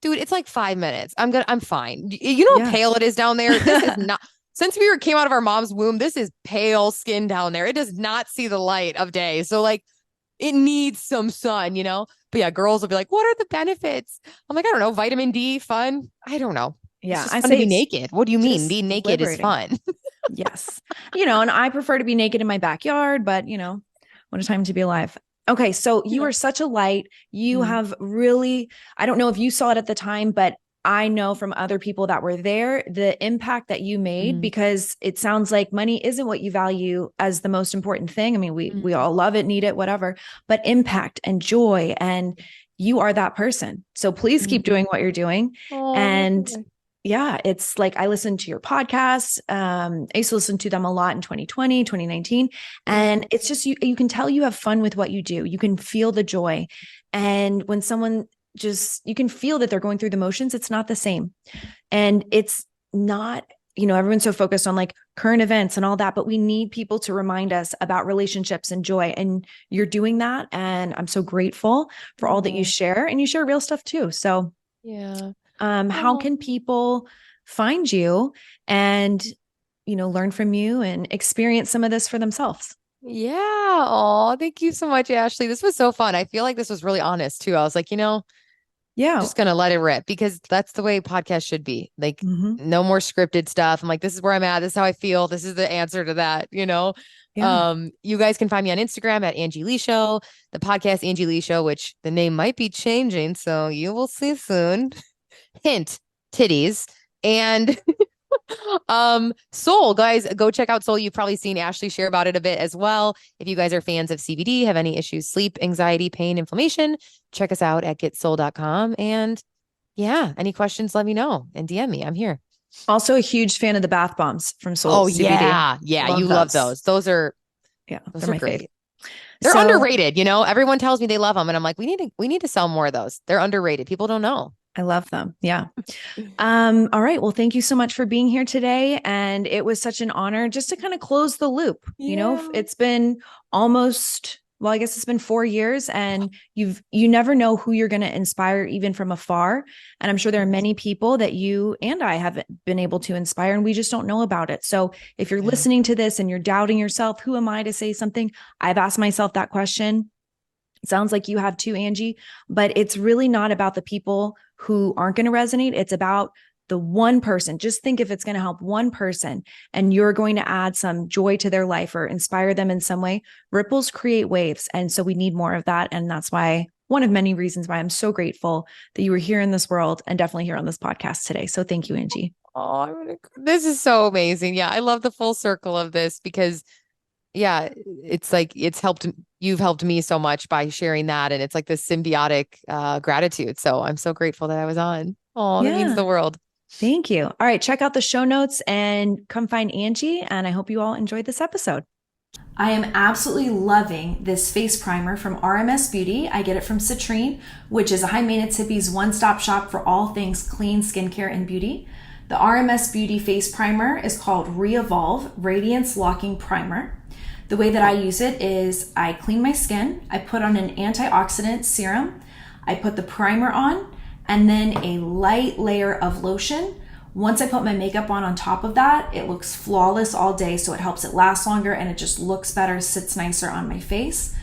dude, it's like 5 minutes. I'm fine. You know how yeah. pale it is down there? This is not since came out of our mom's womb, this is pale skin down there. It does not see the light of day. So like it needs some sun, you know? But yeah, girls will be like, what are the benefits? I'm like, I don't know, vitamin D, fun. I don't know. Yeah. It's just I fun to say be it's naked. What do you mean? just Being naked is liberating. fun. Yes. And I prefer to be naked in my backyard, but what a time to be alive. Okay. So you Yeah. are such a light. You Mm. have really, I don't know if you saw it at the time, but I know from other people that were there, the impact that you made, Mm. because it sounds like money isn't what you value as the most important thing. I mean, we Mm. all love it, need it, whatever, but impact and joy, and you are that person. So please keep doing what you're doing. Oh, And yeah, it's like I listen to your podcasts. I used to listen to them a lot in 2020, 2019. And it's just, you can tell you have fun with what you do. You can feel the joy. And when someone you can feel that they're going through the motions, it's not the same. And it's not, everyone's so focused on like current events and all that, but we need people to remind us about relationships and joy. And you're doing that. And I'm so grateful for all that you share, and you share real stuff too. So yeah. how can people find you and, learn from you and experience some of this for themselves? Yeah. Oh, thank you so much, Ashley. This was so fun. I feel like this was really honest too. I was like, Yeah. just gonna let it rip because that's the way podcasts should be. Like no more scripted stuff. I'm like, this is where I'm at. This is how I feel. This is the answer to that, Yeah. You guys can find me on Instagram at Angie Lee Show, the podcast Angie Lee Show, which the name might be changing, so you will see soon. Hint, titties. And Soul, guys, go check out Soul. You've probably seen Ashley share about it a bit as well. If you guys are fans of CBD, have any issues, sleep, anxiety, pain, inflammation, check us out at getsoul.com. And yeah, any questions, let me know and DM me. I'm here. Also a huge fan of the bath bombs from Soul Oh CBD. yeah. Yeah. You love those. Those are Yeah, those they're are my great. favorite. They're So- underrated. Everyone tells me they love them. And I'm like, we need to sell more of those. They're underrated. People don't know. I love them. Yeah. All right. Well, thank you so much for being here today. And it was such an honor just to kind of close the loop. Yeah. It's been almost, well, I guess it's been 4 years, and you never know who you're going to inspire even from afar. And I'm sure there are many people that you and I have been able to inspire, and we just don't know about it. So if you're listening to this and you're doubting yourself, who am I to say something? I've asked myself that question. It sounds like you have too, Angie, but it's really not about the people who aren't going to resonate. It's about the one person. Just think if it's going to help one person and you're going to add some joy to their life or inspire them in some way. Ripples create waves. And so we need more of that. And that's why one of many reasons why I'm so grateful that you were here in this world and definitely here on this podcast today. So thank you, Angie. Oh, this is so amazing. Yeah. I love the full circle of this because yeah, it's like you've helped me so much by sharing that. And it's like this symbiotic gratitude. So I'm so grateful that I was on. Oh, that means the world. Thank you. All right. Check out the show notes and come find Angie. And I hope you all enjoyed this episode. I am absolutely loving this face primer from RMS Beauty. I get it from Citrine, which is a high maintenance hippie's one-stop shop for all things clean skincare and beauty. The RMS Beauty face primer is called Re-Evolve Radiance Locking Primer. The way that I use it is I clean my skin, I put on an antioxidant serum, I put the primer on, and then a light layer of lotion. Once I put my makeup on top of that, it looks flawless all day, so it helps it last longer and it just looks better, sits nicer on my face.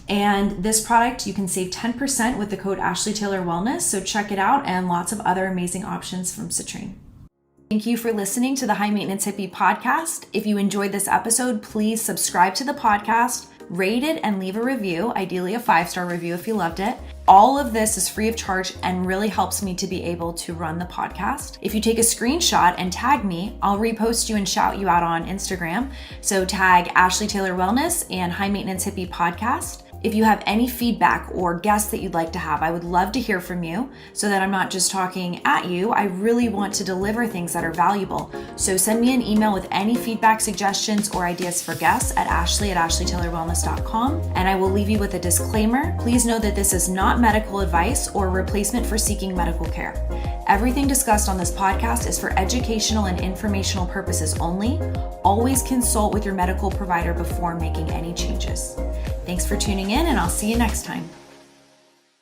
And this product, you can save 10% with the code Ashley Taylor Wellness, so check it out, and lots of other amazing options from Citrine. Thank you for listening to the High Maintenance Hippie podcast. If you enjoyed this episode, please subscribe to the podcast, rate it, and leave a review, ideally a 5-star review if you loved it. All of this is free of charge and really helps me to be able to run the podcast. If you take a screenshot and tag me, I'll repost you and shout you out on Instagram. So tag Ashley Taylor Wellness and High Maintenance Hippie podcast. If you have any feedback or guests that you'd like to have, I would love to hear from you so that I'm not just talking at you. I really want to deliver things that are valuable. So send me an email with any feedback, suggestions, or ideas for guests at ashley@ashleytaylorwellness.com. And I will leave you with a disclaimer. Please know that this is not medical advice or replacement for seeking medical care. Everything discussed on this podcast is for educational and informational purposes only. Always consult with your medical provider before making any changes. Thanks for tuning in, and I'll see you next time.